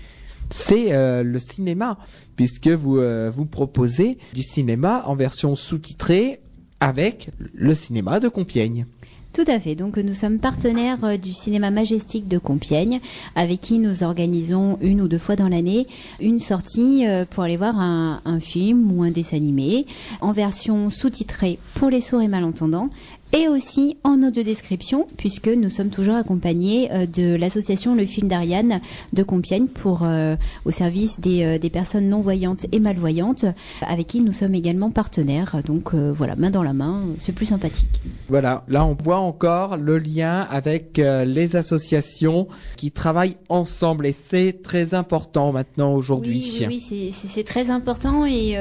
C'est le cinéma, puisque vous proposez du cinéma en version sous-titrée avec le cinéma de Compiègne.
Tout à fait. Donc nous sommes partenaires du cinéma Majestic de Compiègne, avec qui nous organisons 1 ou 2 fois dans l'année une sortie pour aller voir un film ou un dessin animé en version sous-titrée pour les sourds et malentendants, et aussi en audio-description, puisque nous sommes toujours accompagnés de l'association Le Film d'Ariane de Compiègne au service des personnes non-voyantes et malvoyantes, avec qui nous sommes également partenaires. Donc voilà, main dans la main, c'est plus sympathique.
Voilà, là on voit encore le lien avec les associations qui travaillent ensemble, et c'est très important maintenant aujourd'hui.
Oui, c'est très important, et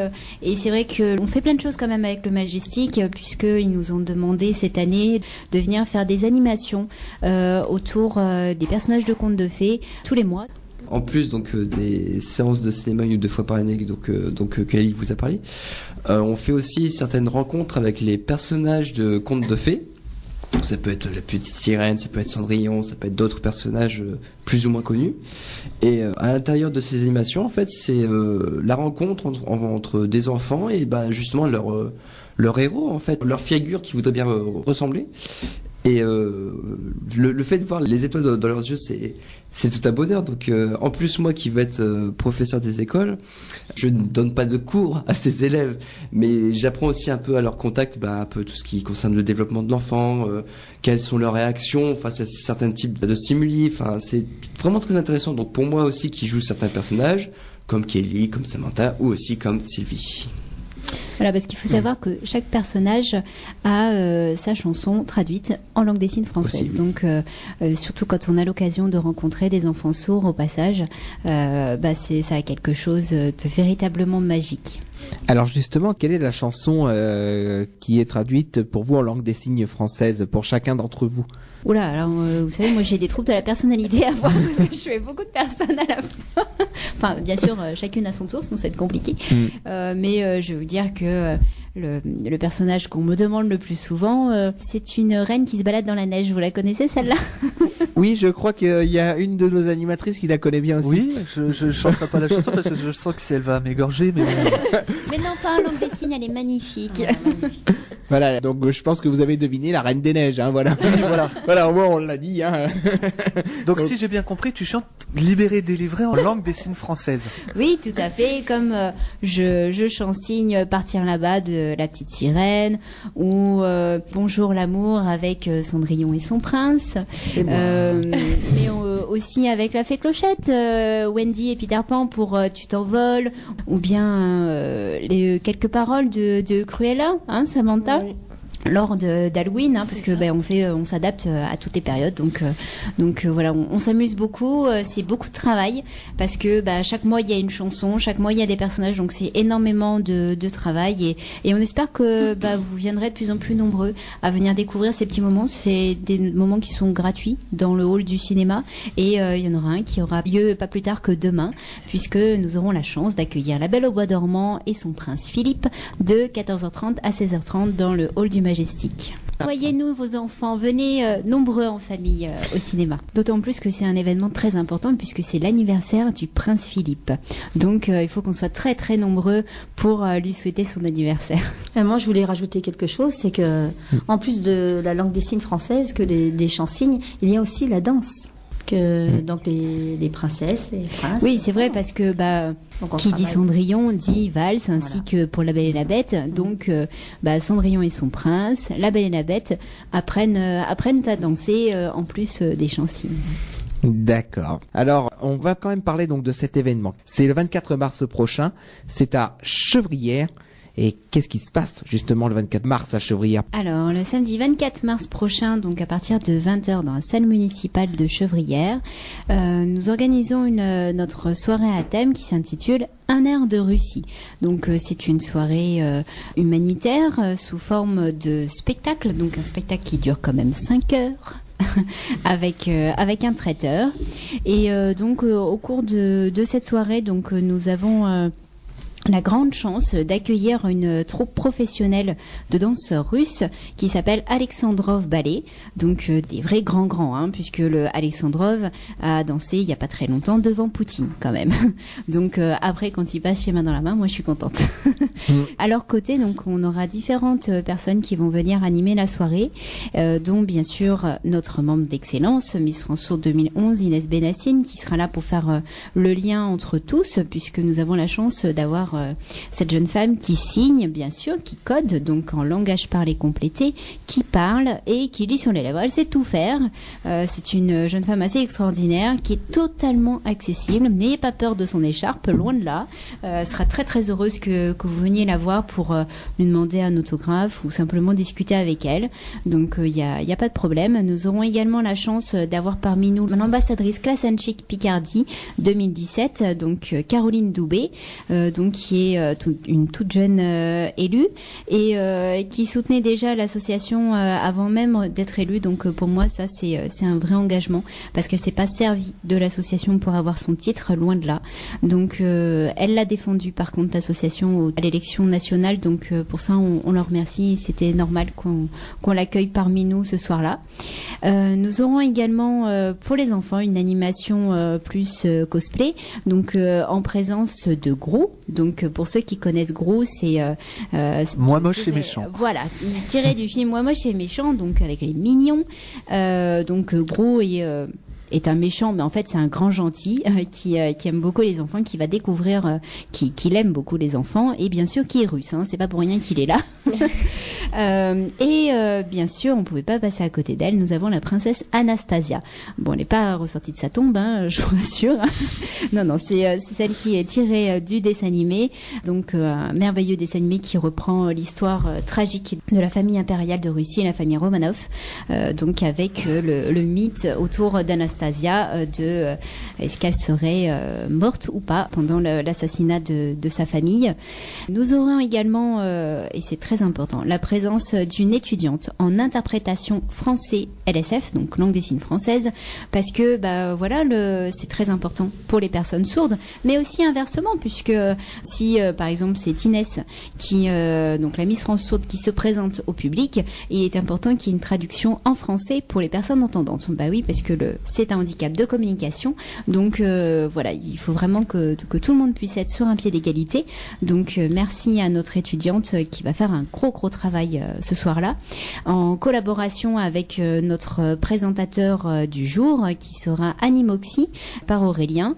c'est vrai qu'on fait plein de choses quand même avec le Majestic, puisqu'ils nous ont demandé cette année de venir faire des animations autour des personnages de contes de fées tous les mois.
En plus des séances de cinéma 1 ou 2 fois par année, donc Kelly vous a parlé, on fait aussi certaines rencontres avec les personnages de contes de fées. Donc ça peut être la petite sirène, ça peut être Cendrillon, ça peut être d'autres personnages plus ou moins connus. Et à l'intérieur de ces animations, en fait, c'est la rencontre entre des enfants et justement leur héros, en fait, leur figure qui voudrait bien ressembler. Et le fait de voir les étoiles dans leurs yeux, c'est tout un bonheur. Donc en plus, moi qui veux être professeur des écoles, je ne donne pas de cours à ces élèves, mais j'apprends aussi un peu à leur contact, un peu tout ce qui concerne le développement de l'enfant, quelles sont leurs réactions face à certains types de stimuli. Enfin, c'est vraiment très intéressant. Donc pour moi aussi qui joue certains personnages, comme Kelly, comme Samantha, ou aussi comme Sylvie.
Voilà, parce qu'il faut savoir que chaque personnage a sa chanson traduite en langue des signes française. Aussi, oui. Donc, surtout quand on a l'occasion de rencontrer des enfants sourds au passage, ça a quelque chose de véritablement magique.
Alors justement, quelle est la chanson qui est traduite pour vous en langue des signes française pour chacun d'entre vous?
Oula, alors vous savez, moi j'ai des troubles de la personnalité à voir parce que je fais beaucoup de personnes à la fois. Enfin, bien sûr, chacune à son tour, sinon ça va être compliqué. Mais je veux dire que le personnage qu'on me demande le plus souvent, c'est une reine qui se balade dans la neige. Vous la connaissez celle-là?
Oui, je crois qu'il y a une de nos animatrices qui la connaît bien aussi.
Oui, je chanterai pas la chanson parce que je sens que elle va m'égorger. Mais
non, pas en langue des signes, elle est magnifique.
Voilà, donc je pense que vous avez deviné la Reine des Neiges, hein, voilà. Voilà, au moins on l'a dit, hein.
Donc si j'ai bien compris, tu chantes Libéré, délivré en langue des signes française.
Oui, tout à fait, comme je chansonne Partir là-bas de La Petite Sirène, ou Bonjour l'amour avec Cendrillon et son prince, mais aussi avec La Fée Clochette, Wendy et Peter Pan pour Tu t'envoles, ou bien les quelques paroles de Cruella, hein, Samantha. Oui. Lors d'Halloween, hein, parce que on s'adapte à toutes les périodes, donc voilà, on s'amuse beaucoup, c'est beaucoup de travail parce que chaque mois il y a une chanson, chaque mois il y a des personnages, donc c'est énormément de travail et on espère que vous viendrez de plus en plus nombreux à venir découvrir ces petits moments. C'est des moments qui sont gratuits dans le hall du cinéma et il y en aura un qui aura lieu pas plus tard que demain, puisque nous aurons la chance d'accueillir La Belle au Bois dormant et son prince Philippe de 14h30 à 16h30 dans le hall du Majestic. Voyez-nous vos enfants, venez nombreux en famille au cinéma. D'autant plus que c'est un événement très important puisque c'est l'anniversaire du prince Philippe. Donc il faut qu'on soit très très nombreux pour lui souhaiter son anniversaire.
Moi je voulais rajouter quelque chose, c'est que en plus de la langue des signes française, que des chants-signes, il y a aussi la danse. Donc les princesses et les princes.
Oui, c'est vrai parce que qui dit Cendrillon dit valse, ainsi que pour La Belle et la Bête. Donc Cendrillon et son prince, La Belle et la Bête apprennent à danser en plus des chants-signes.
D'accord. Alors, on va quand même parler donc de cet événement. C'est le 24 mars prochain, c'est à Chevrières. Et qu'est-ce qui se passe justement le 24 mars à Chevrières? Alors,
le samedi 24 mars prochain, donc à partir de 20h dans la salle municipale de Chevrières, nous organisons notre soirée à thème qui s'intitule Un air de Russie. Donc c'est une soirée humanitaire sous forme de spectacle, donc un spectacle qui dure quand même 5 heures. avec un traiteur. Et donc au cours de cette soirée, donc nous avons la grande chance d'accueillir une troupe professionnelle de danse russe qui s'appelle Alexandrov Ballet, donc des vrais grands, hein, puisque le Alexandrov a dansé il n'y a pas très longtemps devant Poutine quand même. Donc après, quand il passe chez Main dans la main, moi je suis contente. À leur côté, donc on aura différentes personnes qui vont venir animer la soirée, dont bien sûr notre membre d'excellence, Miss France 2011, Inès Benassine, qui sera là pour faire le lien entre tous, puisque nous avons la chance d'avoir cette jeune femme qui signe, bien sûr, qui code, donc en langage parlé complété, qui parle et qui lit sur les lèvres. Elle sait tout faire. C'est une jeune femme assez extraordinaire qui est totalement accessible. N'ayez pas peur de son écharpe, loin de là. Elle sera très très heureuse que vous veniez la voir pour lui demander un autographe ou simplement discuter avec elle. Donc il y a pas de problème. Nous aurons également la chance d'avoir parmi nous l'ambassadrice Class and Chic Picardie 2017, donc Caroline Doubé, donc qui est une toute jeune élue et qui soutenait déjà l'association avant même d'être élue. Donc pour moi, ça c'est un vrai engagement parce qu'elle s'est pas servie de l'association pour avoir son titre, loin de là. Donc elle l'a défendu par contre l'association à l'élection nationale. Donc pour ça, on leur remercie. C'était normal qu'on l'accueille parmi nous ce soir-là. Nous aurons également pour les enfants une animation plus cosplay, donc en présence de Gros. Donc pour ceux qui connaissent Gros, c'est
Moi moche et méchant.
Voilà, tiré du film Moi moche et méchant, donc avec les mignons. Donc Gros est un méchant, mais en fait c'est un grand gentil qui aime beaucoup les enfants, qui va découvrir qu'il aime beaucoup les enfants, et bien sûr qui est russe, hein, c'est pas pour rien qu'il est là. Bien sûr, on pouvait pas passer à côté d'elle. Nous avons la princesse Anastasia. Bon, elle n'est pas ressortie de sa tombe, hein, je vous rassure. Non, c'est celle qui est tirée du dessin animé, donc un merveilleux dessin animé qui reprend l'histoire tragique de la famille impériale de Russie, la famille Romanov, donc avec le mythe autour d'Anastasia. Est-ce qu'elle serait morte ou pas pendant l'assassinat de sa famille. Nous aurons également, et c'est très important, la présence d'une étudiante en interprétation français LSF, donc langue des signes française, parce que c'est très important pour les personnes sourdes, mais aussi inversement, puisque si par exemple c'est Inès donc la Miss France sourde qui se présente au public, il est important qu'il y ait une traduction en français pour les personnes entendantes. Bah oui, parce que c'est un handicap de communication, donc il faut vraiment que tout le monde puisse être sur un pied d'égalité. Donc merci à notre étudiante qui va faire un gros travail ce soir-là, en collaboration avec notre présentateur du jour qui sera Annie Moxie par Aurélien.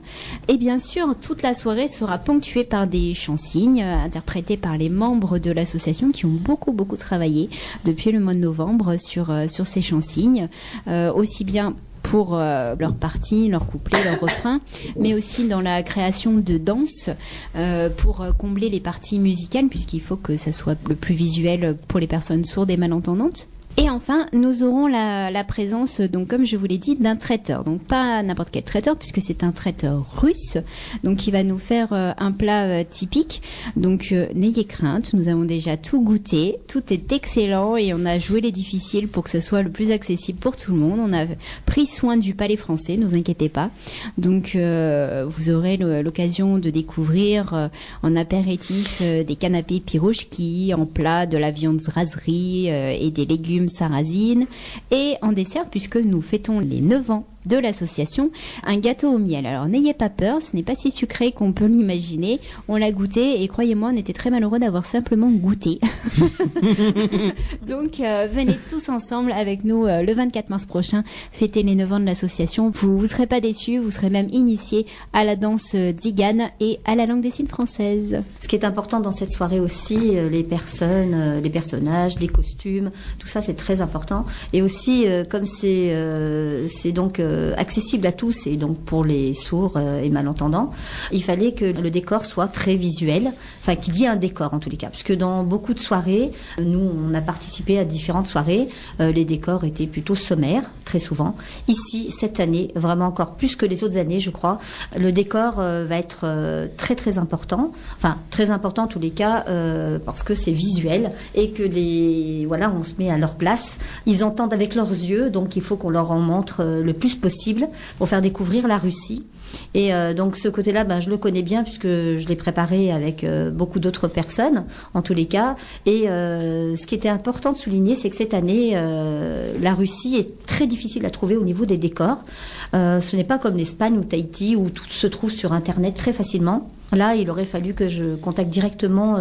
Et bien sûr, toute la soirée sera ponctuée par des chants-signes interprétés par les membres de l'association qui ont beaucoup travaillé depuis le mois de novembre sur ces chants-signes, aussi bien pour leur partie, leur couplet, leur refrain, mais aussi dans la création de danse pour combler les parties musicales, puisqu'il faut que ça soit le plus visuel pour les personnes sourdes et malentendantes. Et enfin, nous aurons la présence, donc comme je vous l'ai dit, d'un traiteur. Donc pas n'importe quel traiteur, puisque c'est un traiteur russe, donc qui va nous faire un plat typique. Donc n'ayez crainte, nous avons déjà tout goûté, tout est excellent et on a joué les difficiles pour que ce soit le plus accessible pour tout le monde. On a pris soin du palais français, ne vous inquiétez pas. Donc vous aurez l'occasion de découvrir en apéritif des canapés pirouchki, en plat de la viande zrazerie et des légumes sarrasine, et en dessert, puisque nous fêtons les 9 ans de l'association, un gâteau au miel. Alors n'ayez pas peur, ce n'est pas si sucré qu'on peut l'imaginer. On l'a goûté et croyez-moi, on était très malheureux d'avoir simplement goûté. Donc venez tous ensemble avec nous le 24 mars prochain fêter les 9 ans de l'association. Vous serez pas déçus, vous serez même initiés à la danse tzigane et à la langue des signes française.
Ce qui est important dans cette soirée aussi, les personnes, les personnages, les costumes, tout ça c'est très important. Et aussi comme c'est donc accessible à tous et donc pour les sourds et malentendants, il fallait que le décor soit très visuel, enfin qu'il y ait un décor en tous les cas, puisque dans beaucoup de soirées, nous on a participé à différentes soirées, les décors étaient plutôt sommaires, très souvent. Ici, cette année, vraiment encore plus que les autres années, je crois, le décor va être très important, enfin très important en tous les cas, parce que c'est visuel et que on se met à leur place, ils entendent avec leurs yeux, donc il faut qu'on leur en montre le plus possible pour faire découvrir la Russie. Et donc ce côté-là, je le connais bien puisque je l'ai préparé avec beaucoup d'autres personnes, en tous les cas. Et ce qui était important de souligner, c'est que cette année, la Russie est très difficile à trouver au niveau des décors. Ce n'est pas comme l'Espagne ou Tahiti où tout se trouve sur Internet très facilement. Là, il aurait fallu que je contacte directement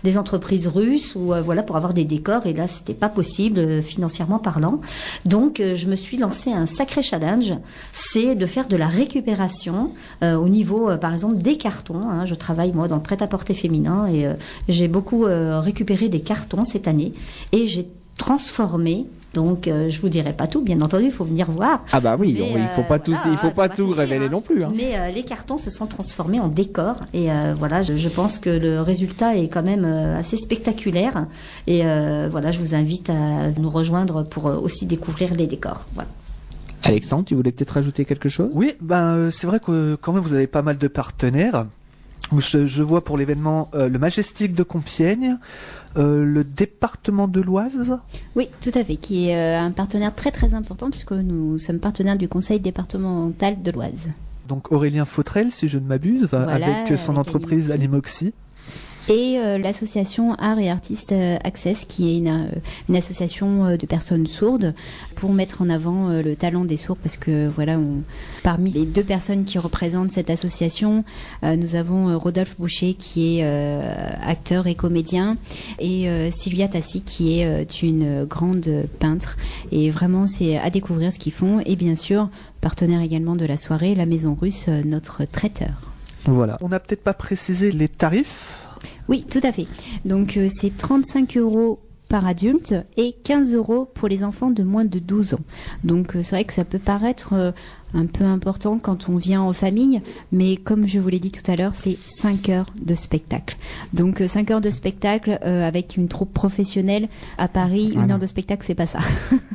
des entreprises russes ou pour avoir des décors. Et là, c'était pas possible financièrement parlant. Donc, je me suis lancé un sacré challenge. C'est de faire de la récupération au niveau, par exemple, des cartons. Hein. Je travaille moi dans le prêt-à-porter féminin et j'ai beaucoup récupéré des cartons cette année et j'ai transformé. Donc, je vous dirai pas tout, bien entendu, il faut venir voir.
Ah bah oui, il faut pas tout révéler non plus. Hein.
Mais les cartons se sont transformés en décors et je pense que le résultat est quand même assez spectaculaire. Et je vous invite à nous rejoindre pour aussi découvrir les décors. Voilà.
Alexandre, tu voulais peut-être rajouter quelque chose ?
Oui, c'est vrai que quand même vous avez pas mal de partenaires. Je vois pour l'événement le Majestic de Compiègne, le département de l'Oise.
Oui, tout à fait, qui est un partenaire très très important puisque nous sommes partenaires du conseil départemental de l'Oise.
Donc Aurélien Fautrel, si je ne m'abuse,
voilà,
avec son entreprise Animoxy.
Et l'association Art et Artistes Access, qui est une association de personnes sourdes pour mettre en avant le talent des sourds, parce que voilà, parmi les 2 personnes qui représentent cette association, nous avons Rodolphe Boucher qui est acteur et comédien, et Sylvia Tassi qui est une grande peintre. Et vraiment, c'est à découvrir ce qu'ils font. Et bien sûr, partenaire également de la soirée, la Maison Russe, notre traiteur.
Voilà. On n'a peut-être pas précisé les tarifs.
Oui, tout à fait. Donc c'est 35 € par adulte et 15 € pour les enfants de moins de 12 ans. Donc c'est vrai que ça peut paraître un peu important quand on vient en famille, mais comme je vous l'ai dit tout à l'heure, c'est 5 heures de spectacle. Donc 5 heures de spectacle avec une troupe professionnelle à Paris, 1 heure de spectacle, c'est pas ça.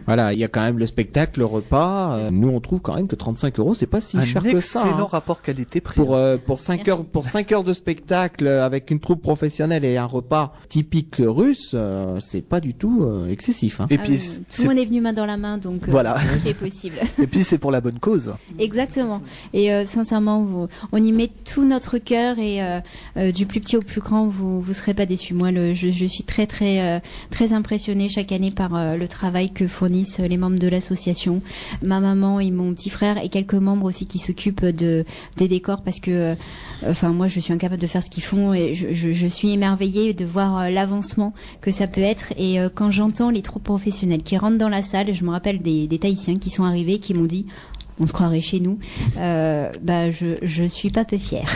Voilà, il y a quand même le spectacle, le repas. Nous, on trouve quand même que 35 €, c'est pas si cher que ça.
Un excellent rapport qualité-prix.
Pour 5 heures, pour 5 heures de spectacle avec une troupe professionnelle et un repas typique russe, c'est pas du tout excessif. Hein.
Et puis,
tout le monde est venu main dans la main, donc
voilà.
tout est possible.
Et puis c'est pour la bonne cause.
Exactement. Et sincèrement, on y met tout notre cœur et du plus petit au plus grand, vous serez pas déçus. Moi, je suis très très très impressionnée chaque année par le travail que fournissent les membres de l'association. Ma maman et mon petit frère et quelques membres aussi qui s'occupent des décors parce que, moi, je suis incapable de faire ce qu'ils font et je suis émerveillée de voir l'avancement que ça peut être. Et quand j'entends les troupes professionnelles qui rentrent dans la salle, je me rappelle des Tahitiens qui sont arrivés, qui m'ont dit on se croirait chez nous, je suis pas peu fière.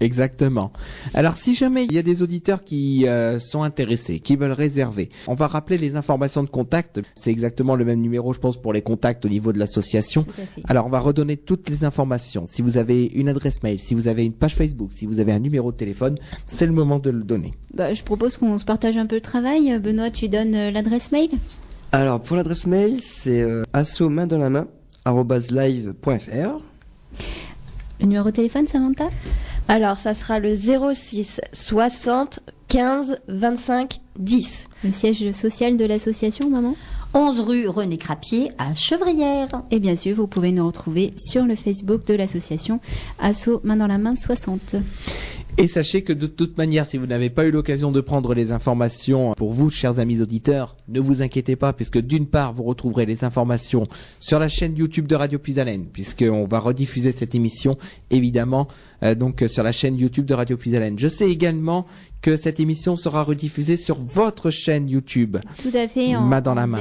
Exactement. Alors si jamais il y a des auditeurs qui sont intéressés, qui veulent réserver, on va rappeler les informations de contact. C'est exactement le même numéro, je pense, pour les contacts au niveau de l'association. Alors on va redonner toutes les informations. Si vous avez une adresse mail, si vous avez une page Facebook, si vous avez un numéro de téléphone, c'est le moment de le donner.
Je propose qu'on se partage un peu le travail. Benoît, tu donnes l'adresse mail ?
Alors pour l'adresse mail, c'est asso-main-dans-la-main@live.fr.
Le numéro de téléphone, Samantha ?
Alors, ça sera le 06 60 15 25 10.
Le siège social de l'association, maman ?
11 rue René Crapier à Chevrières.
Et bien sûr, vous pouvez nous retrouver sur le Facebook de l'association Asso Main dans la Main 60.
Et sachez que de toute manière, si vous n'avez pas eu l'occasion de prendre les informations pour vous, chers amis auditeurs, ne vous inquiétez pas, puisque d'une part, vous retrouverez les informations sur la chaîne YouTube de Radio Puisalène, puisqu'on va rediffuser cette émission, évidemment, donc sur la chaîne YouTube de Radio Puisalène. Je sais également que cette émission sera rediffusée sur votre chaîne YouTube.
Tout à fait,
Main dans la main.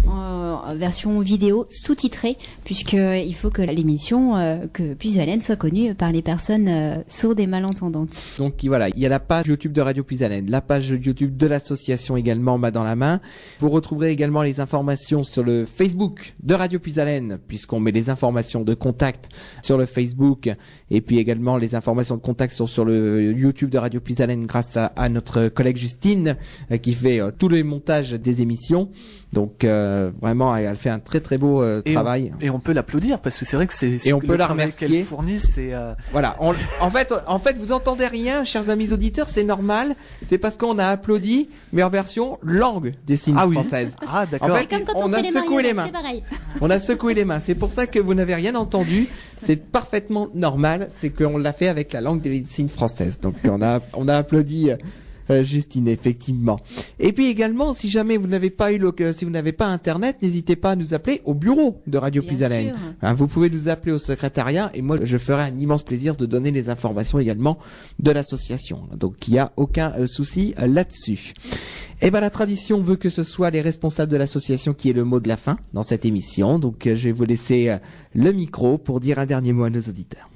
En version vidéo sous-titrée, puisqu'il faut que l'émission, que Puisalène soit connue par les personnes sourdes et malentendantes.
Donc voilà, il y a la page YouTube de Radio Puisalène, la page YouTube de l'association également Main dans la main. Vous retrouverez également les informations sur le Facebook de Radio Puisalène, puisqu'on met les informations de contact sur le Facebook, et puis également les informations de contact sur le YouTube de Radio Puisalène grâce à notre collègue Justine qui fait tous les montages des émissions. Donc vraiment, elle fait un très très beau travail.
Et on peut l'applaudir parce que c'est vrai que c'est
et on peut la remercier.
Qu'elle fournit, c'est
voilà. En fait, vous entendez rien, chers amis auditeurs, c'est normal. C'est parce qu'on a applaudi, mais en version langue des signes française.
Ah d'accord.
En fait, on a secoué les mains. On a secoué les mains. C'est pour ça que vous n'avez rien entendu. C'est parfaitement normal. C'est qu'on l'a fait avec la langue des signes française. Donc on a applaudi. Justine, effectivement. Et puis également, si jamais vous n'avez pas si vous n'avez pas Internet, n'hésitez pas à nous appeler au bureau de Radio Puisalène. Vous pouvez nous appeler au secrétariat et moi, je ferai un immense plaisir de donner les informations également de l'association. Donc, il n'y a aucun souci là-dessus. Et la tradition veut que ce soit les responsables de l'association qui aient le mot de la fin dans cette émission. Donc, je vais vous laisser le micro pour dire un dernier mot à nos auditeurs.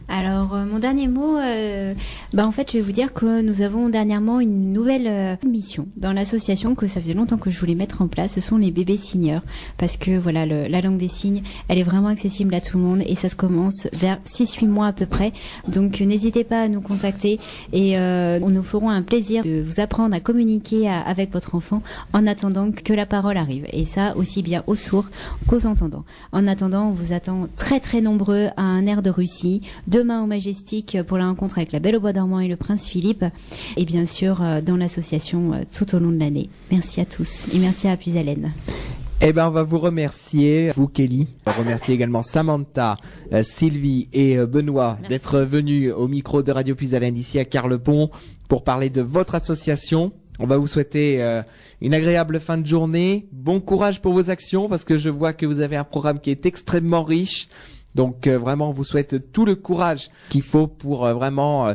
Alors, mon dernier mot, en fait, je vais vous dire que nous avons dernièrement une nouvelle mission dans l'association que ça faisait longtemps que je voulais mettre en place. Ce sont les bébés signeurs. Parce que, voilà, la langue des signes, elle est vraiment accessible à tout le monde et ça se commence vers 6-8 mois à peu près. Donc, n'hésitez pas à nous contacter et nous ferons un plaisir de vous apprendre à communiquer avec votre enfant en attendant que la parole arrive. Et ça, aussi bien aux sourds qu'aux entendants. En attendant, on vous attend très très nombreux à un air de Russie, demain au Majestic pour la rencontre avec la Belle au Bois dormant et le Prince Philippe. Et bien sûr, dans l'association tout au long de l'année. Merci à tous et merci à Puisalène.
Eh ben, on va vous remercier, vous Kelly. On va remercier également Samantha, Sylvie et Benoît d'être venus au micro de Radio Puisalène ici à Carlepont pour parler de votre association. On va vous souhaiter une agréable fin de journée. Bon courage pour vos actions parce que je vois que vous avez un programme qui est extrêmement riche. Donc vraiment, on vous souhaite tout le courage qu'il faut pour vraiment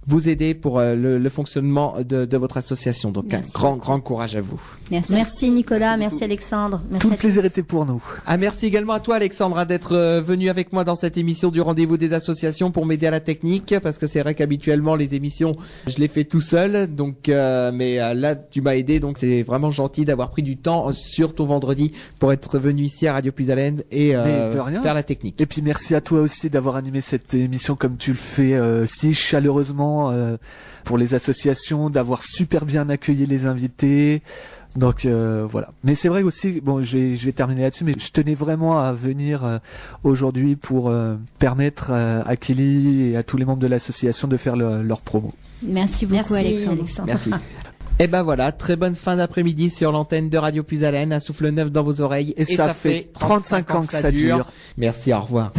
vous aider pour le fonctionnement de votre association. Donc merci. Un grand courage à vous.
Merci Nicolas, merci Alexandre. Merci
tout le plaisir était pour nous.
Ah, merci également à toi Alexandre d'être venu avec moi dans cette émission du Rendez-vous des associations pour m'aider à la technique parce que c'est vrai qu'habituellement les émissions je les fais tout seul donc mais là tu m'as aidé donc c'est vraiment gentil d'avoir pris du temps sur ton vendredi pour être venu ici à Radio Puisalène et faire la technique.
Et puis merci à toi aussi d'avoir animé cette émission comme tu le fais si chaleureusement pour les associations, d'avoir super bien accueilli les invités. Donc voilà. Mais c'est vrai aussi, bon, je vais terminer là-dessus, mais je tenais vraiment à venir aujourd'hui pour permettre à Kelly et à tous les membres de l'association de faire leur promo.
Merci beaucoup Alexandre.
Merci. Et ben voilà, très bonne fin d'après-midi sur l'antenne de Radio Puisalène, un souffle neuf dans vos oreilles.
Et ça fait 35 ans que ça dure.
Merci, au revoir.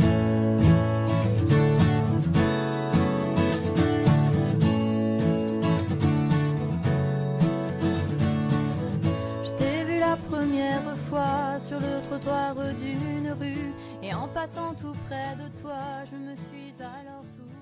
Sur le trottoir d'une rue et en passant tout près de toi, je me suis alors souvenu.